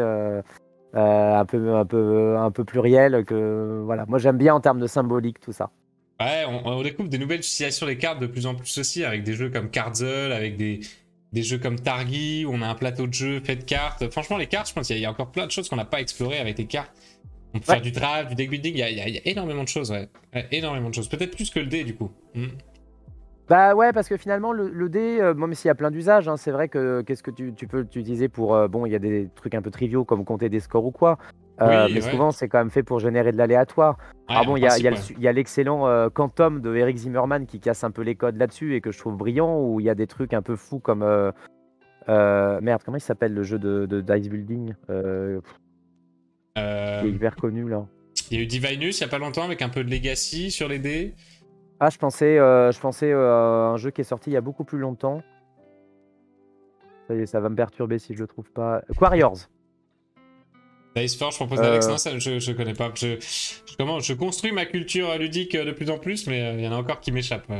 Un peu pluriel que voilà. Moi j'aime bien en termes de symbolique tout ça. Ouais, on découvre des nouvelles utilisations des cartes de plus en plus aussi, avec des jeux comme Cardzel, avec des jeux comme Targi, où on a un plateau de jeu fait de cartes. Franchement, les cartes, je pense qu'il y a encore plein de choses qu'on n'a pas explorées avec les cartes. On peut Ouais. faire du draft, du deck building, il y a énormément de choses, ouais. Ouais, énormément de choses. Peut-être plus que le dé, du coup. Mhm. Bah ouais, parce que finalement le dé, même s'il y a plein d'usages, hein, c'est vrai que qu'est-ce que tu peux l'utiliser pour bon, il y a des trucs un peu triviaux comme compter des scores ou quoi. Oui, Mais ouais. souvent c'est quand même fait pour générer de l'aléatoire. Alors Ouais, en bon, principe, ouais. il y a l'excellent Quantum de Eric Zimmerman qui casse un peu les codes là-dessus et que je trouve brillant, où il y a des trucs un peu fous comme merde, comment il s'appelle le jeu de Dice Building qui est Euh, hyper connu là. Il y a eu Divinus il y a pas longtemps avec un peu de Legacy sur les dés. Ah, je pensais à un jeu qui est sorti il y a beaucoup plus longtemps. Ça y est, ça va me perturber si je le trouve pas. Quarriors. Dice Forge, je propose d'Alex. Euh, Non, ça, je connais pas. Je construis ma culture ludique de plus en plus, mais il y en a encore qui m'échappent.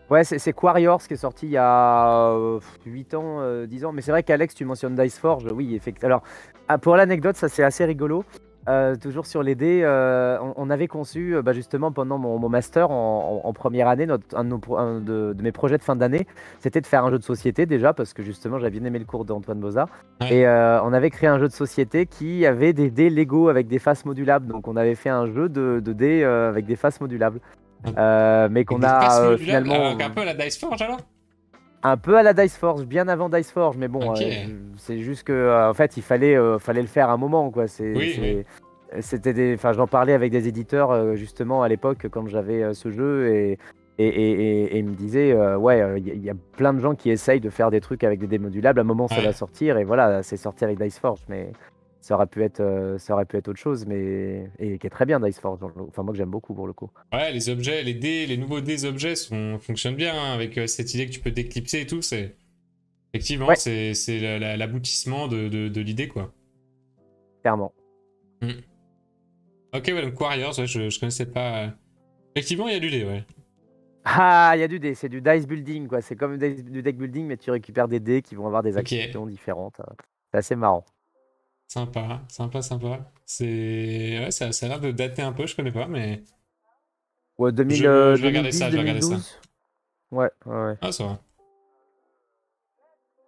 ouais, c'est Quarriors qui est sorti il y a 8 ans, 10 ans. Mais c'est vrai qu'Alex, tu mentionnes Dice Forge. Oui, effectivement. Alors, pour l'anecdote, ça c'est assez rigolo. Toujours sur les dés, on avait conçu justement pendant mon master en première année, un de mes projets de fin d'année, c'était de faire un jeu de société déjà, parce que justement j'avais bien aimé le cours d'Antoine Boza. Ouais. Et on avait créé un jeu de société qui avait des dés Lego avec des faces modulables. Donc on avait fait un jeu de dés avec des faces modulables. Mais Avec qu'on des faces a modulables, finalement un peu à la Dice Forge alors? un peu à la Dice Forge, bien avant Dice Forge. Mais bon, Ok. c'est juste que en fait, fallait le faire à un moment, quoi. Oui, oui. Enfin, j'en parlais avec des éditeurs justement à l'époque quand j'avais ce jeu et ils me disaient ouais, il y a plein de gens qui essayent de faire des trucs avec des dés modulables. À un moment, ça va Ouais. sortir et voilà, c'est sorti avec Dice Forge, mais ça aurait pu être autre chose, mais et qui est très bien Dice Forge. Enfin, moi que j'aime beaucoup pour le coup. Ouais, les objets, les dés, les nouveaux dés objets fonctionnent bien hein, avec cette idée que tu peux t'éclipser et tout. Effectivement, Ouais. c'est l'aboutissement de l'idée, quoi. Clairement. Mm. Ok, ouais, donc Warriors, ouais, je connaissais pas. Effectivement, il y a du dé, ouais. Ah, il y a du dé, c'est du dice building, quoi. C'est comme du deck building, mais tu récupères des dés qui vont avoir des Ok, actions différentes. C'est assez marrant. sympa, sympa, sympa. Ouais, ça a l'air de dater un peu, je connais pas, mais Ouais, je vais regarder 2010, ça, je vais regarder ça. 2012. Ouais, ouais. Ah, ça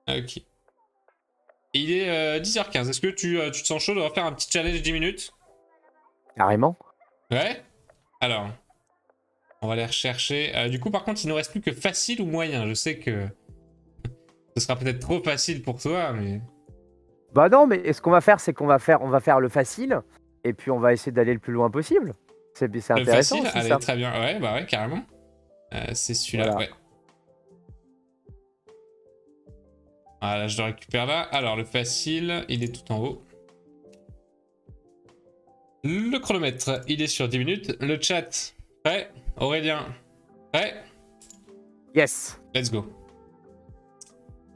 va. Ok. Il est 10h15. Est-ce que tu te sens chaud de refaire un petit challenge 10 minutes? Carrément. Ouais? Alors, on va aller rechercher. Du coup, par contre, il ne nous reste plus que facile ou moyen. Je sais que ce sera peut-être trop facile pour toi, mais... Bah non, mais ce qu'on va faire, c'est on va faire le facile, et puis on va essayer d'aller le plus loin possible. C'est Le intéressant facile, aussi, allez, ça. très bien. Ouais, bah ouais, carrément. C'est celui-là, Voilà. ouais. Voilà, je le récupère là. Alors, le facile, il est tout en haut. Le chronomètre, il est sur 10 minutes. Le chat, prêt? Aurélien, prêt? Yes. Let's go.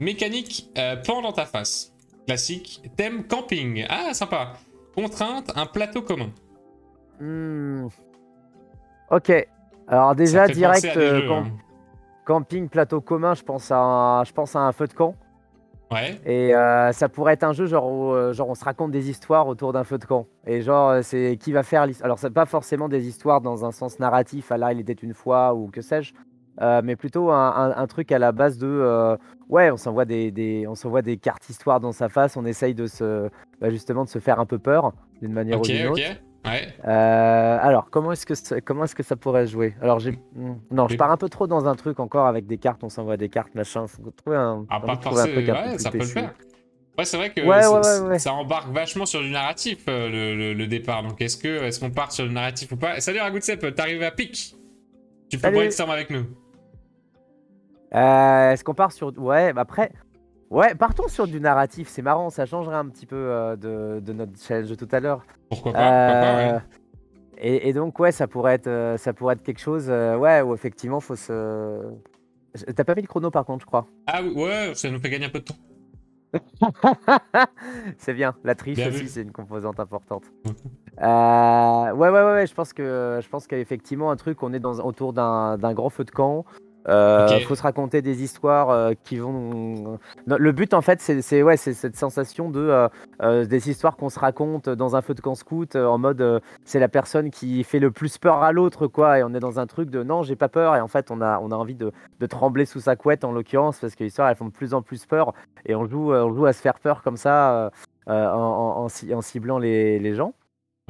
Mécanique, pan dans ta face. Classique. Thème camping. Ah, sympa. Contrainte, un plateau commun. Hmm. Ok. Alors Ça déjà, fait direct, penser à des jeux, hein. camping, plateau commun, je pense à un feu de camp. Ouais. Et ça pourrait être un jeu genre où genre on se raconte des histoires autour d'un feu de camp. Et genre c'est qui va faire l'histoire. Alors c'est pas forcément des histoires dans un sens narratif, à là il était une fois ou que sais-je, mais plutôt un truc à la base de ouais on s'envoie on s'envoie des cartes histoires dans sa face, on essaye justement de se faire un peu peur d'une manière Ok, ou d'une ok. autre. Ouais. Alors, comment est-ce que ça pourrait se jouer? Alors, non, je Mais... pars un peu trop dans un truc encore avec des cartes, on s'envoie des cartes, machin. Faut trouver Ah, j'ai envie pas de trouver un truc forcément. un peu Ouais, plus ça peut le péchu. faire. Ouais, c'est vrai que Ouais, ouais, ouais, ouais. ça embarque vachement sur du narratif, le départ. Donc, est-ce qu'on part sur du narratif ou pas? Salut, Ragoutsep, t'arrives à pic. Tu peux Salut. brainstorm avec nous. Est-ce qu'on part sur... Ouais, bah après... Ouais, partons sur du narratif, c'est marrant, ça changerait un petit peu de notre challenge de tout à l'heure. Pourquoi pas, ouais. Et donc, ouais, ça pourrait être quelque chose, ouais, où effectivement, faut se... T'as pas mis le chrono par contre, je crois. Ah oui, ouais, ça nous fait gagner un peu de temps. C'est bien, la triche Bien aussi, vu. c'est une composante importante. Ouais, je pense qu'effectivement, un truc, on est autour d'un grand feu de camp. Ok. Faut se raconter des histoires qui vont. Non, le but, en fait, ouais, c'est cette sensation des histoires qu'on se raconte dans un feu de camp scout, en mode c'est la personne qui fait le plus peur à l'autre, quoi. Et on est dans un truc de non, j'ai pas peur. Et en fait, on a envie de trembler sous sa couette, en l'occurrence, parce que les histoires, elles font de plus en plus peur. Et on joue à se faire peur comme ça en ciblant les gens.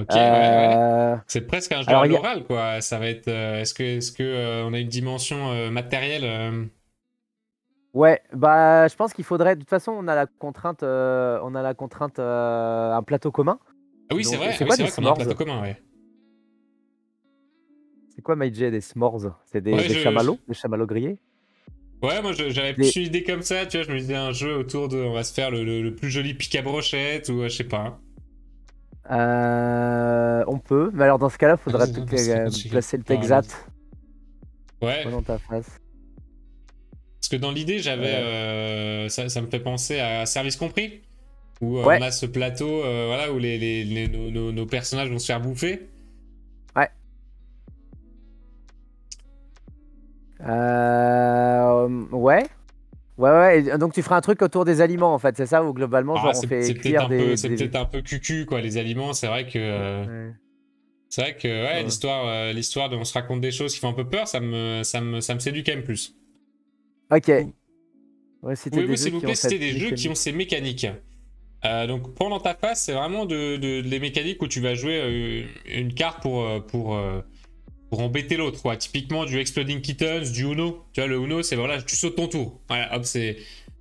Ok, ouais. Euh, C'est presque un jeu alors, à l'oral, quoi. Ça va être. Est-ce que on a une dimension matérielle ouais, bah, je pense qu'il faudrait. De toute façon, on a la contrainte, un plateau commun. Ah oui, c'est Donc, vrai. c'est Ah oui, quoi c'est des vrai qu'on a un s'mores? plateau commun, ouais. C'est quoi, MyJ, des s'mores? C'est Ouais, des chamallows? Des chamallows grillés? Ouais, moi j'avais plus une idée comme ça, tu vois. Je me disais un jeu autour de. On va se faire le plus joli pic à brochette ou je sais pas. On peut, mais alors dans ce cas-là, faudrait Ah, placer le Texat Ouais. dans ta face. Parce que dans l'idée, ça me fait penser à Service Compris, où Ouais. on a ce plateau voilà, où nos personnages vont se faire bouffer. Ouais. Ouais. Ouais. Et donc tu feras un truc autour des aliments en fait, c'est ça? Ou globalement, genre on fait cuire C'est peut-être un peu cucu, quoi, les aliments. C'est vrai que. Ouais. C'est vrai que ouais. L'histoire de on se raconte des choses qui font un peu peur, ça me séduit quand même plus. Ok. Ouais, Pouvez-vous, s'il vous plaît, citer des jeux qui ont ces mécaniques? Donc, pendant ta phase, c'est vraiment les mécaniques où tu vas jouer une carte pour embêter l'autre, quoi. Typiquement, du Exploding Kittens, du Uno. Tu vois, le Uno, c'est voilà, tu sautes ton tour. Voilà, hop, c'est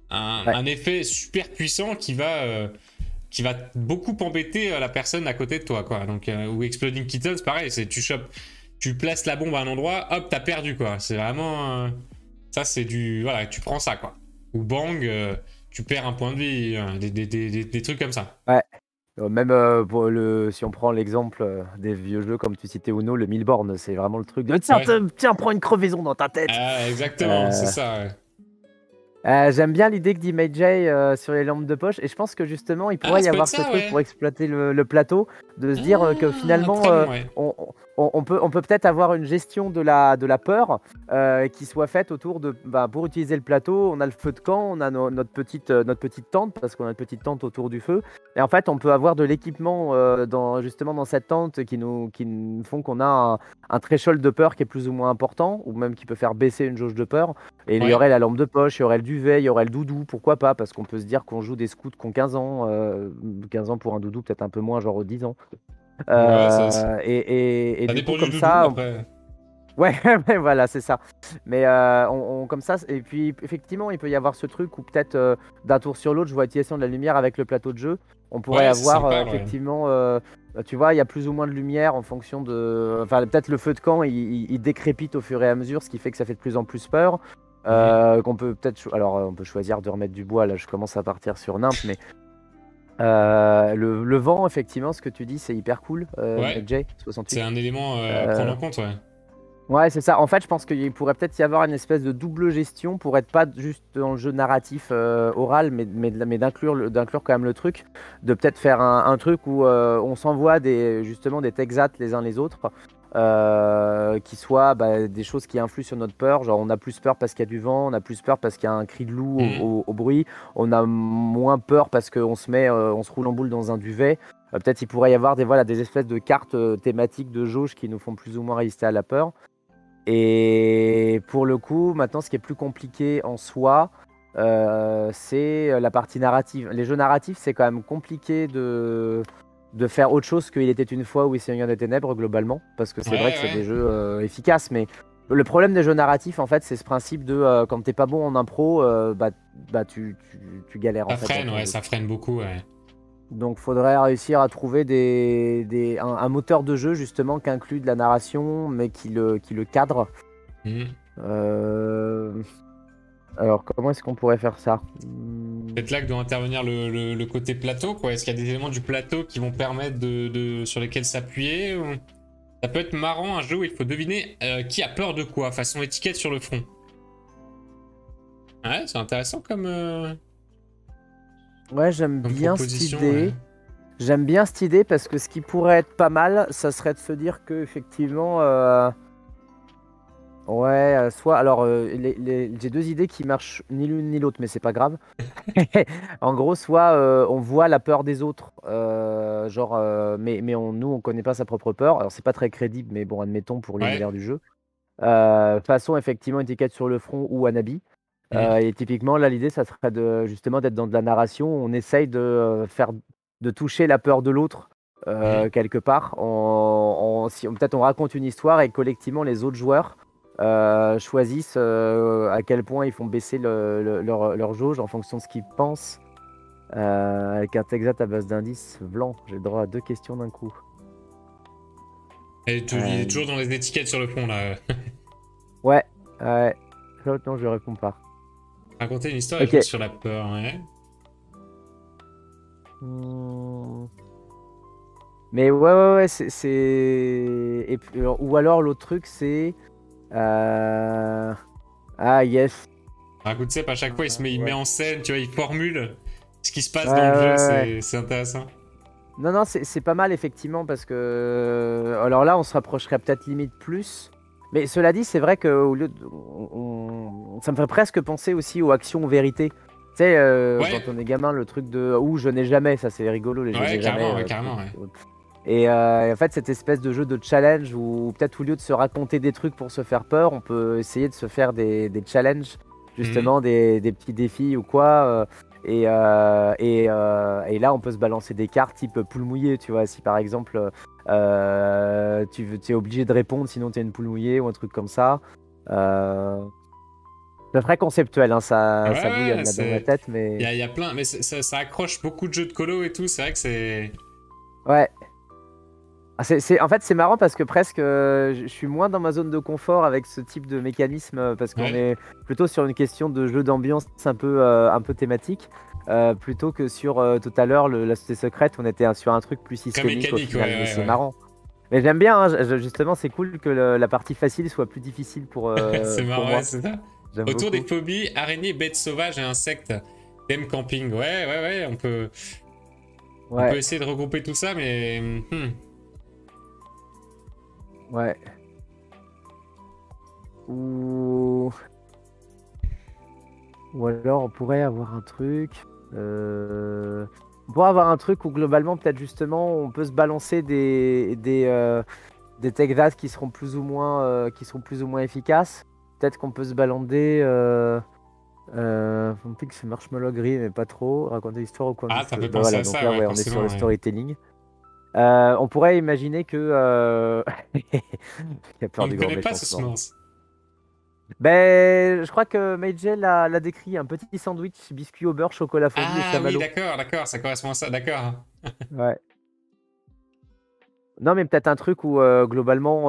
un effet super puissant qui va beaucoup embêter la personne à côté de toi, quoi. Donc, ou Exploding Kittens, pareil, c'est tu places la bombe à un endroit, hop, t'as perdu, quoi. C'est vraiment ça, c'est voilà, tu prends ça, quoi. Ou Bang, tu perds un point de vie, des trucs comme ça. Ouais. Même si on prend l'exemple des vieux jeux comme tu citais Uno, le 1000 bornes, c'est vraiment le truc de tiens, Ouais. tiens, prends une crevaison dans ta tête. Ah, exactement, c'est Euh, ça. Ouais. J'aime bien l'idée que dit May sur les lampes de poche et je pense que justement il Ah, pourrait y ça peut être avoir ce ça, truc ouais. pour exploiter le plateau, de se dire que Ah, finalement très bon, ouais. on peut peut-être avoir une gestion de la peur qui soit faite autour de pour utiliser le plateau, on a le feu de camp, on a notre petite tente parce qu'on a une petite tente autour du feu et en fait on peut avoir de l'équipement justement dans cette tente qui nous font qu'on a un threshold de peur qui est plus ou moins important ou même qui peut faire baisser une jauge de peur. Et il y Ouais. aurait la lampe de poche, il y aurait le duvet, il y aurait le doudou, pourquoi pas, parce qu'on peut se dire qu'on joue des scouts qui ont 15 ans pour un doudou, peut-être un peu moins, genre 10 ans. Ouais, Et ça du dépend coup, du comme doudou, ça, après. ouais, ouais, voilà, c'est ça. Mais comme ça, et puis effectivement, il peut y avoir ce truc où peut-être d'un tour sur l'autre, je vois l'utilisation de la lumière avec le plateau de jeu. On pourrait Ouais, c'est avoir sympa, ouais. effectivement, tu vois, il y a plus ou moins de lumière en fonction de. Enfin, peut-être le feu de camp, il décrépite au fur et à mesure, ce qui fait que ça fait de plus en plus peur. Mhm. Qu'on peut peut-être. Alors, on peut choisir de remettre du bois. Là, je commence à partir sur nimp, mais le vent, effectivement, ce que tu dis, c'est hyper cool, Ouais, Jay c'est 68. un élément à prendre Euh, en compte, ouais. Ouais, c'est ça. En fait, je pense qu'il pourrait peut-être y avoir une espèce de double gestion pour être pas juste dans le jeu narratif oral, mais d'inclure quand même le truc, de peut-être faire un truc où on s'envoie justement des texats les uns les autres, qui soient des choses qui influent sur notre peur. Genre, on a plus peur parce qu'il y a du vent, on a plus peur parce qu'il y a un cri de loup Mhm. au bruit, on a moins peur parce qu'on on se roule en boule dans un duvet. Peut-être il pourrait y avoir des espèces de cartes thématiques de jauge qui nous font plus ou moins résister à la peur. Et pour le coup, maintenant, ce qui est plus compliqué en soi, c'est la partie narrative. Les jeux narratifs, c'est quand même compliqué de faire autre chose qu'il était une fois ou Il Seigneur des Ténèbres, globalement, parce que c'est vrai Ouais, que c'est ouais. des jeux efficaces, mais le problème des jeux narratifs, en fait, c'est ce principe de quand t'es pas bon en impro, tu galères en Ça fait dans freine, ton ouais, jeu. ça freine beaucoup, ouais. Donc, faudrait réussir à trouver un moteur de jeu justement qui inclut de la narration, mais qui le cadre. Mhm. Euh, Alors, comment est-ce qu'on pourrait faire ça? Peut-être là que doit intervenir le côté plateau, quoi. Est-ce qu'il y a des éléments du plateau qui vont permettre sur lesquels s'appuyer ou... Ça peut être marrant, un jeu où il faut deviner qui a peur de quoi, façon étiquette sur le front. Ouais, c'est intéressant Ouais, j'aime comme bien cette proposition, ouais. idée. J'aime bien cette idée parce que ce qui pourrait être pas mal, ça serait de se dire que effectivement, ouais, soit alors j'ai deux idées qui marchent ni l'une ni l'autre, mais c'est pas grave. En gros, soit on voit la peur des autres, genre, mais nous on connaît pas sa propre peur. Alors c'est pas très crédible, mais bon, admettons pour Ouais. l'univers du jeu. Façon effectivement étiquette sur le front ou Anabi. Mhm. Et typiquement, là, l'idée, ça serait justement d'être dans de la narration. On essaye de toucher la peur de l'autre Mhm. quelque part. Si, peut-être on raconte une histoire et collectivement, les autres joueurs choisissent à quel point ils font baisser leur jauge en fonction de ce qu'ils pensent. Avec un texte à base d'indices blancs, j'ai le droit à deux questions d'un coup. Et il est Euh, toujours dans les étiquettes sur le front, là. ouais, ouais. Non, je réponds pas. Raconter une histoire et Ok. jouer sur la peur, ouais. Hmm. Mais ouais, Et ou alors l'autre truc, c'est. euh, Ah, yes. Raconte ça, à chaque fois, il met Ouais. en scène, tu vois, il formule ce qui se Ouais, passe dans le jeu, ouais. c'est intéressant. Non, non, c'est pas mal, effectivement, parce que. Alors là, on se rapprocherait peut-être limite plus. Mais cela dit, c'est vrai que au lieu de... ça me ferait presque penser aussi aux actions vérité. Tu sais, Ouais, quand on est gamin, le truc de ou je n'ai jamais, ça c'est rigolo, les je ouais, n'ai jamais. carrément, ouais. Et en fait, cette espèce de jeu de challenge où peut-être au lieu de se raconter des trucs pour se faire peur, on peut essayer de se faire des challenges, Mhm. justement des petits défis ou quoi. Et là, on peut se balancer des cartes type poule mouillée, tu vois. Si par exemple, tu es obligé de répondre, sinon tu es une poule mouillée ou un truc comme ça. Euh, c'est très conceptuel, hein, Ouais, ça bouillonne ouais, là dans ma tête, mais il y a plein, mais ça accroche beaucoup de jeux de colo et tout, c'est vrai que c'est... ouais. Ah, en fait, c'est marrant parce que presque je suis moins dans ma zone de confort avec ce type de mécanisme parce qu'on Ouais. est plutôt sur une question de jeu d'ambiance un peu thématique. plutôt que sur tout à l'heure, la société secrète, on était sur un truc plus systémique au mécanique, final, ouais, mais ouais, c'est ouais. marrant. Mais j'aime bien, hein, justement, c'est cool que la partie facile soit plus difficile C'est pour marrant, ouais, moi. c'est ça. J'aime Autour des beaucoup. phobies, araignées, bêtes sauvages et insectes. Thème camping. Ouais, ouais, ouais, on peut Ouais, essayer de regrouper tout ça, mais... ouais. Ou... Ou alors on pourrait avoir un truc. On pourrait avoir un truc où globalement, peut-être justement, on peut se balancer des tech that qui seront plus ou moins efficaces. Peut-être qu'on peut se balancer. On pique ce marshmallow gris, mais pas trop. Raconter l'histoire au coin du Ah, ça feu. fait Bah penser voilà, à donc ça, là, ouais, ouais, on est sur forcément, le ouais. storytelling. On pourrait imaginer que. Il y a On peur ne du grand connaît pas méchant ce Smurf. S'mores. Ben, je crois que Majel l'a décrit, un petit sandwich, biscuit au beurre, chocolat fondu et Ah oui, chamallow. d'accord, d'accord, ça correspond à ça, d'accord. Ouais. Non, mais peut-être un truc où globalement,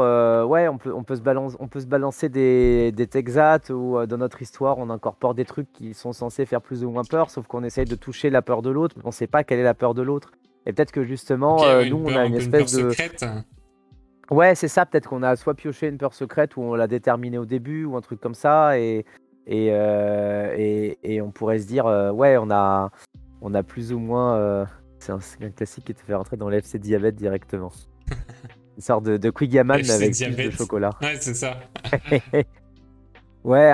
ouais, on peut se balancer des Texats où dans notre histoire, on incorpore des trucs qui sont censés faire plus ou moins peur, sauf qu'on essaye de toucher la peur de l'autre, mais on sait pas quelle est la peur de l'autre. Et peut-être que Ok, justement, ouais, nous, on a un une peu une peur espèce de. secrète. Ouais, c'est ça, peut-être qu'on a soit pioché une peur secrète ou on l'a déterminée au début ou un truc comme ça, et on pourrait se dire, ouais, on a plus ou moins. C'est un classique qui te fait rentrer dans l'FC Diabète directement. Une sorte de Quick-Yaman, mais FC avec plus de diabète. chocolat. Ouais, c'est ça. Ouais,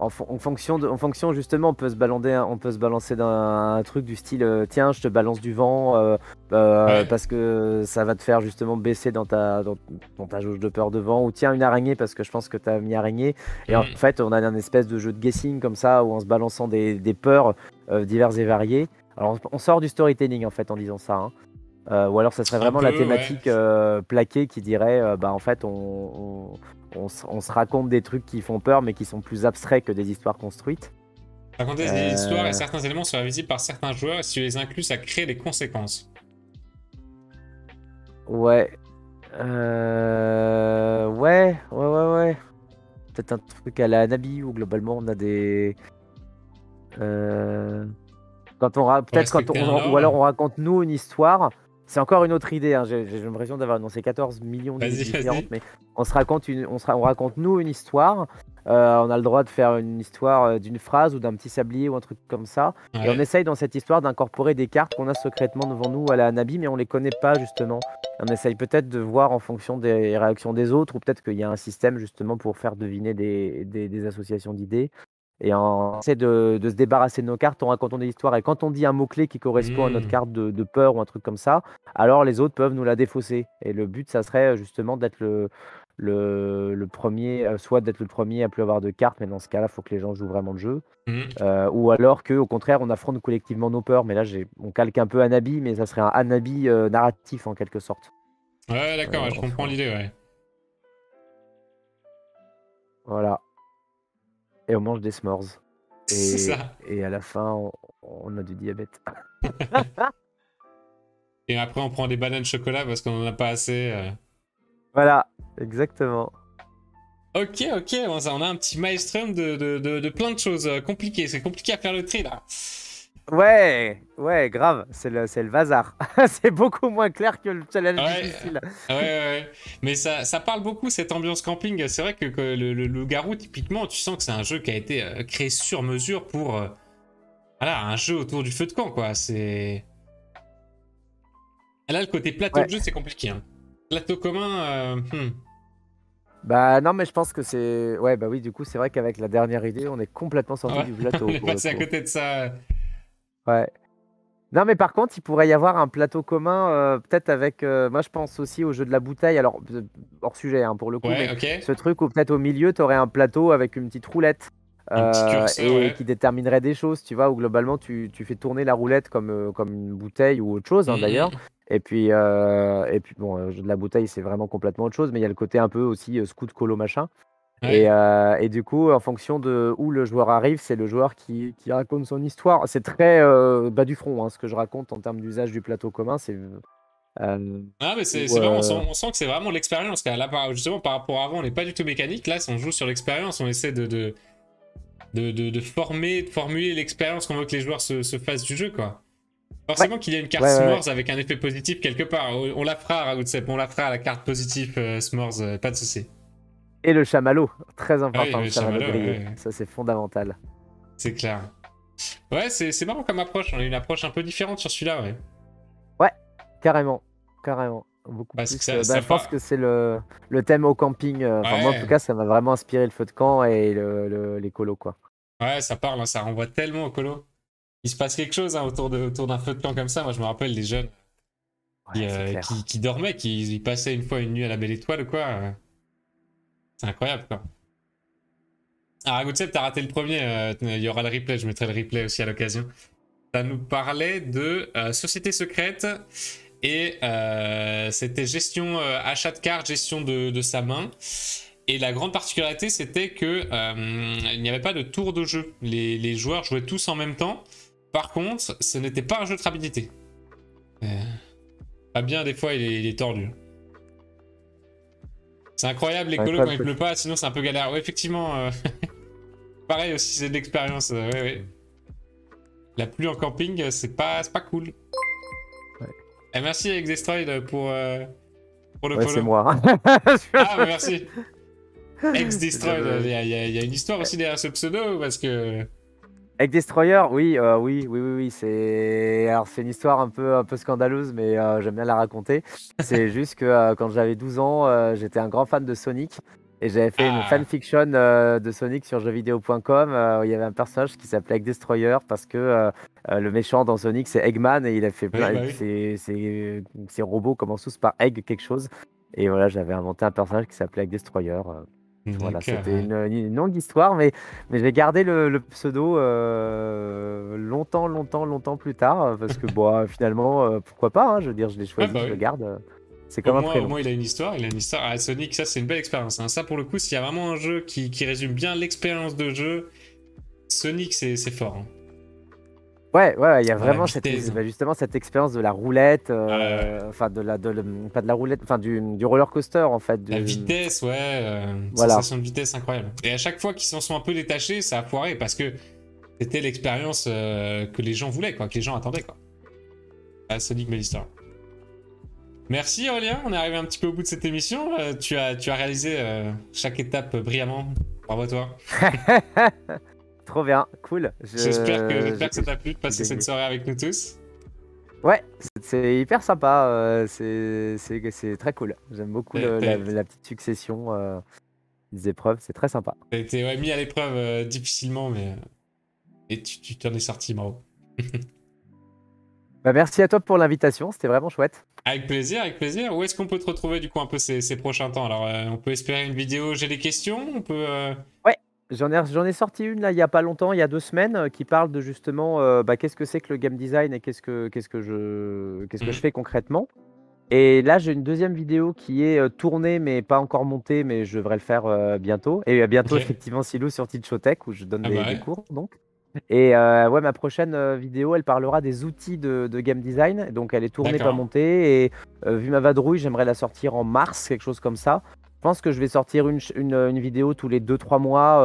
en fonction justement, on peut se balancer d'un truc du style, tiens, je te balance du vent Ouais. parce que ça va te faire justement baisser dans ta jauge de peur de vent, ou tiens, une araignée parce que je pense que tu as mis araignée. Et en Hmm. fait, on a un espèce de jeu de guessing comme ça, où en se balançant des peurs diverses et variées. Alors, on sort du storytelling en fait en disant ça, hein. Ou alors ça serait Un vraiment la peu, ouais. thématique plaquée qui dirait bah en fait on se raconte des trucs qui font peur mais qui sont plus abstraits que des histoires construites. Raconter des histoires et Euh, certains éléments seraient visibles par certains joueurs et si tu les inclus, ça crée des conséquences. ouais. Ouais. Peut-être un truc à la Nabi où globalement on a des euh, Pour peut-être respecter un ou alors ordre. on raconte nous une histoire. C'est encore une autre idée, hein. J'ai l'impression d'avoir annoncé 14 millions d'idées Vas-y, différentes, vas-y. mais on raconte nous une histoire. On a le droit de faire une histoire d'une phrase ou d'un petit sablier ou un truc comme ça. Et on Ouais. essaye dans cette histoire d'incorporer des cartes qu'on a secrètement devant nous à la Nabi, mais on les connaît pas justement. On essaye peut-être de voir en fonction des réactions des autres, ou peut-être qu'il y a un système justement pour faire deviner des associations d'idées. Et on essaie de se débarrasser de nos cartes en racontant des histoires. Et quand on dit un mot-clé qui correspond à notre Hmm. carte de peur ou un truc comme ça, alors les autres peuvent nous la défausser. Et le but, ça serait justement d'être le premier, soit d'être le premier à plus avoir de cartes, mais dans ce cas-là, il faut que les gens jouent vraiment le jeu. Hmm. Ou alors qu'au contraire, on affronte collectivement nos peurs. Mais là, on calque un peu Anabi, mais ça serait un Anabi narratif en quelque sorte. Ouais, d'accord, ouais, je En comprends soi. l'idée, ouais. Voilà. Et on mange des s'mores. C'est ça. Et à la fin, on a du diabète. Et après, on prend des bananes chocolat parce qu'on en a pas assez. Voilà, exactement. Ok, ok, bon, ça, on a un petit maelstrom de plein de choses compliquées. C'est compliqué à faire le tri là. Ouais, grave, c'est le bazar. C'est beaucoup moins clair que le challenge Ouais, difficile. ouais. Mais ça parle beaucoup cette ambiance camping. C'est vrai que le loup-garou, typiquement, tu sens que c'est un jeu qui a été créé sur mesure pour. Voilà, un jeu autour du feu de camp, quoi. C'est. Là, le côté plateau Ouais. de jeu, c'est compliqué, hein. Plateau commun, Bah non, mais je pense que c'est... Ouais, bah oui, du coup, c'est vrai qu'avec la dernière idée, on est complètement sorti Ouais, du on plateau est pour le passé à coup. côté de ça. Ouais. Non, mais par contre, il pourrait y avoir un plateau commun, peut-être avec... moi, je pense aussi au jeu de la bouteille. Alors, hors sujet, hein, pour le coup, Ouais, mais ok. ce truc où peut-être au milieu, tu aurais un plateau avec une petite roulette Un petit curseur, et ouais. qui déterminerait des choses, tu vois, où globalement, tu fais tourner la roulette comme une bouteille ou autre chose, hein, d'ailleurs. Mm. Et puis bon, le jeu de la bouteille, c'est vraiment complètement autre chose, mais il y a le côté un peu aussi scout colo machin. Ouais. Et du coup, en fonction de où le joueur arrive, c'est le joueur qui raconte son histoire. C'est très bas du front, hein, ce que je raconte en termes d'usage du plateau commun. C'est Ah, mais où, c'est vraiment, on sent que c'est vraiment l'expérience. Car là, justement, par rapport à avant, on n'est pas du tout mécanique. Là, on joue sur l'expérience, on essaie de de formuler l'expérience qu'on veut que les joueurs se fassent du jeu, quoi. Forcément qu'il y a une carte Ouais, ouais, ouais. S'mores avec un effet positif quelque part. On la fera, Raoutsep, on la fera à la carte positive S'mores, pas de souci. Et le chamallow, très Ah oui, important, le le chamallow chamallow, grillé. ouais, Ça, c'est fondamental. c'est clair. Ouais, c'est marrant comme approche. On a une approche un peu différente sur celui-là, ouais. Ouais, carrément, carrément. Beaucoup Parce que plus. ça Je pense part. que c'est le thème au camping. Enfin, moi, en tout Ouais, cas, ça m'a vraiment inspiré le feu de camp et les colos, quoi. ouais, ça parle, hein, ça renvoie tellement au colo. Il se passe quelque chose hein, autour d'un feu de camp comme ça. Moi, je me rappelle les jeunes Ouais, c'est clair. qui dormaient, qui passaient une fois une nuit à la Belle Étoile ou quoi. C'est incroyable, quoi. Alors, Ragoutset, t'as raté le premier. Il y aura le replay, je mettrai le replay aussi à l'occasion. Ça nous parlait de société secrète et c'était gestion, achat de cartes, gestion de sa main. Et la grande particularité, c'était que il n'y avait pas de tour de jeu. Les joueurs jouaient tous en même temps. Par contre, ce n'était pas un jeu de rapidité. Pas bien, des fois, il est tordu. C'est incroyable les Ouais, colos pas quand il de- pleut pas, sinon c'est un peu galère. Ouais, effectivement, pareil aussi, c'est de l'expérience. Ouais, ouais. La pluie en camping, c'est pas cool. Ouais, Et merci Exdestroy pour le ouais, c'est follow. moi. Ah, bah merci. Exdestroy, Je- il y a une histoire aussi derrière ce pseudo parce que. Egg Destroyer, oui, oui. C'est une histoire un peu scandaleuse, mais j'aime bien la raconter. C'est juste que quand j'avais 12 ans, j'étais un grand fan de Sonic et j'avais fait une Ah, fanfiction de Sonic sur jeuxvideo.com où il y avait un personnage qui s'appelait Egg Destroyer parce que le méchant dans Sonic c'est Eggman et il a fait oui, plein. bah oui. Ses robots commencent tous par Egg quelque chose. Et voilà, j'avais inventé un personnage qui s'appelait Egg Destroyer. Voilà, D'accord. c'était une longue histoire, mais j'ai gardé le pseudo longtemps plus tard, parce que bon, finalement, pourquoi pas, hein, je veux dire, je l'ai Ouais, choisi, bah je le oui. garde. C'est comme un Au prénom. moins, il a une histoire. Il a une histoire. Ah, Sonic, ça, c'est une belle expérience. Hein. Ça, pour le coup, s'il y a vraiment un jeu qui résume bien l'expérience de jeu, Sonic, c'est fort. Hein. Ouais, il y a Dans la vraiment vitesse. bah, justement cette expérience de la roulette, Euh, enfin pas de la roulette, enfin du roller coaster en fait. la vitesse, ouais. Voilà. Sensation de vitesse incroyable. Et à chaque fois qu'ils s'en sont un peu détachés, ça a foiré parce que c'était l'expérience que les gens voulaient, quoi, que les gens attendaient, quoi. Ah, Sonic, belle histoire. Merci Aurélien, on est arrivé un petit peu au bout de cette émission. Tu as réalisé chaque étape brillamment. Bravo à toi. Trop bien, cool. J'espère que ça J'ai t'a plu de passer cette gagné. soirée avec nous tous. Ouais, c'est hyper sympa. C'est très cool. J'aime beaucoup T'as t'as- la petite succession des épreuves. C'est très sympa. t'as été ouais, mis à l'épreuve difficilement, mais et tu t'en es sorti, bravo. Bah, merci à toi pour l'invitation. C'était vraiment chouette. Avec plaisir, avec plaisir. Où est-ce qu'on peut te retrouver du coup un peu ces prochains temps? Alors, on peut espérer une vidéo, j'ai des questions, on peut... Ouais, j'en ai sorti une là il y a pas longtemps, il y a 2 semaines, qui parle de justement bah, qu'est-ce que c'est que le game design et qu'est-ce que je Mhm. fais concrètement. Et là, j'ai une deuxième vidéo qui est tournée mais pas encore montée, mais je devrais le faire bientôt. Et bientôt, Ok. effectivement, Silou sur Teachotech où je donne Ah bah des ouais. cours donc. Et ouais, ma prochaine vidéo, elle parlera des outils de game design. Donc, elle est tournée, pas D'accord. montée. Et vu ma vadrouille, j'aimerais la sortir en mars, quelque chose comme ça. Je pense que je vais sortir une vidéo tous les 2 3 mois,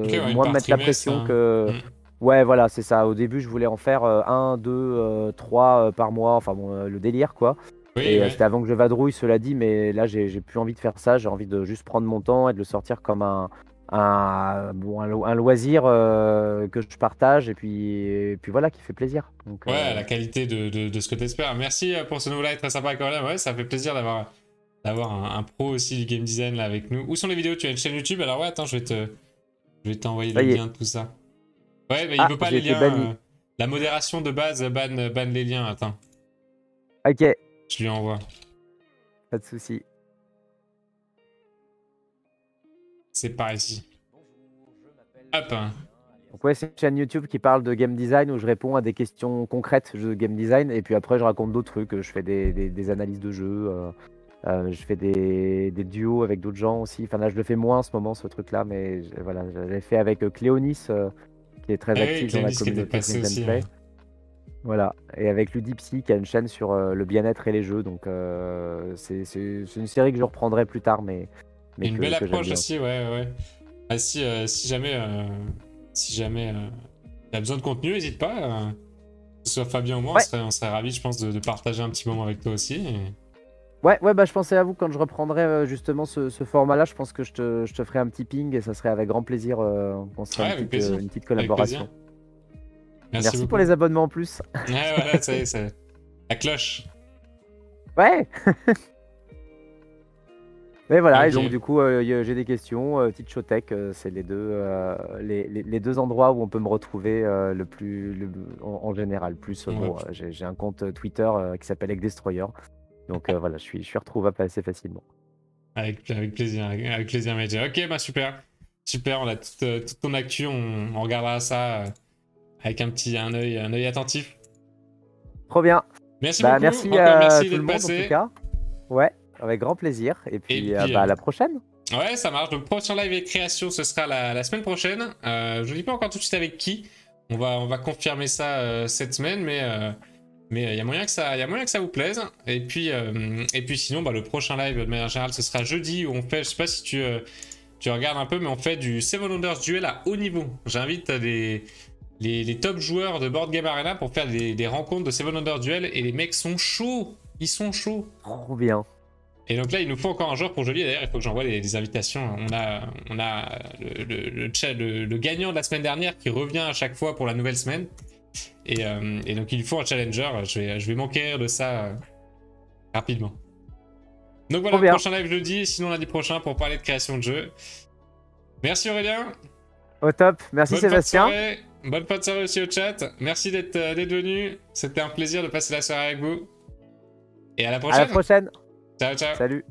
Ok, ouais, une moins me par mettre la trimestre. pression Hein. que. Mhm. Ouais, voilà, c'est ça. Au début, je voulais en faire 1, 2, 3 par mois. Enfin, bon, le délire, quoi. Oui, Et ouais. c'était avant que je vadrouille, cela dit, mais là, j'ai plus envie de faire ça. J'ai envie de juste prendre mon temps et de le sortir comme un loisir que je partage et puis voilà, qui fait plaisir. Donc, Ouais, la qualité de ce que t'espères. Merci pour ce nouveau live très sympa quand même. Ouais, ça fait plaisir d'avoir un pro aussi du game design là avec nous. Où sont les vidéos? Tu as une chaîne YouTube? Alors ouais, attends, je vais t'envoyer ça le y est. lien de tout ça. Ouais, mais il Ah, veut pas j'ai les été liens. banni. La modération de base banne les liens. Attends, Ok, je lui envoie. pas de souci. C'est par ici. Hop. Hein. Donc ouais, c'est une chaîne YouTube qui parle de game design où je réponds à des questions concrètes de game design et puis après je raconte d'autres trucs. Je fais des analyses de jeux, je fais des duos avec d'autres gens aussi. Enfin là, je le fais moins en ce moment ce truc-là, mais voilà, j'avais fait avec Cléonis qui est très Ah oui, actif dans la Clénis qui était communauté passé Print and aussi. Play. Ouais. Voilà, et avec Ludipsy qui a une chaîne sur le bien-être et les jeux. Donc c'est une série que je reprendrai plus tard, mais Une belle que j'aime approche bien aussi, aussi. ouais, ouais. Ah, si jamais Si jamais t'as besoin de contenu, n'hésite pas. Que ce soit Fabien ou moi, Ouais. on serait ravis, je pense, de partager un petit moment avec toi aussi. Ouais, bah je pensais à vous quand je reprendrai justement ce format-là. Je pense que je te ferai un petit ping et ça serait avec grand plaisir qu'on se ferait Ouais, avec plaisir. une petite Avec plaisir. collaboration. Merci Merci beaucoup. pour les abonnements en plus. Ouais, voilà, ça y est, c'est la cloche. Ouais. Mais voilà, et Ok. donc du coup, j'ai des questions. Petite Showtech, c'est les deux endroits où on peut me retrouver en général. Plus, bon, j'ai un compte Twitter qui s'appelle Egg Destroyer. Donc voilà, je suis retrouvable assez facilement. Avec plaisir, avec plaisir, Major. Ok, bah super. Super, on a toute ton actu, on regardera ça avec un œil attentif. Trop bien. Merci Bah, beaucoup, merci encore à merci tout le d'être monde en passé. tout cas. Ouais, avec grand plaisir. Et puis, puis, bah, à la prochaine. Ouais, ça marche. Donc, prochain live et création, ce sera la semaine prochaine. Je ne dis pas encore tout de suite avec qui. On va confirmer ça cette semaine, mais il y a moyen que ça vous plaise. Et puis sinon, bah, le prochain live, de manière générale, ce sera jeudi où on fait, je sais pas si tu regardes un peu, mais on fait du Seven Wonders Duel à haut niveau. J'invite les top joueurs de Board Game Arena pour faire des rencontres de Seven Wonders Duel et les mecs sont chauds. Ils sont chauds. Trop bien. Et donc là, il nous faut encore un joueur pour jeudi. D'ailleurs, il faut que j'envoie les invitations. On a le gagnant de la semaine dernière qui revient à chaque fois pour la nouvelle semaine. Et donc, il faut un challenger. Je vais m'enquérir de ça rapidement. Donc voilà, prochain live jeudi, sinon lundi prochain pour parler de création de jeu. Merci Aurélien. Au top. Merci Sébastien. Bonne fin de soirée aussi au chat. Merci d'être venu. C'était un plaisir de passer la soirée avec vous. Et à la prochaine. À la prochaine. Ciao, ciao. Salut.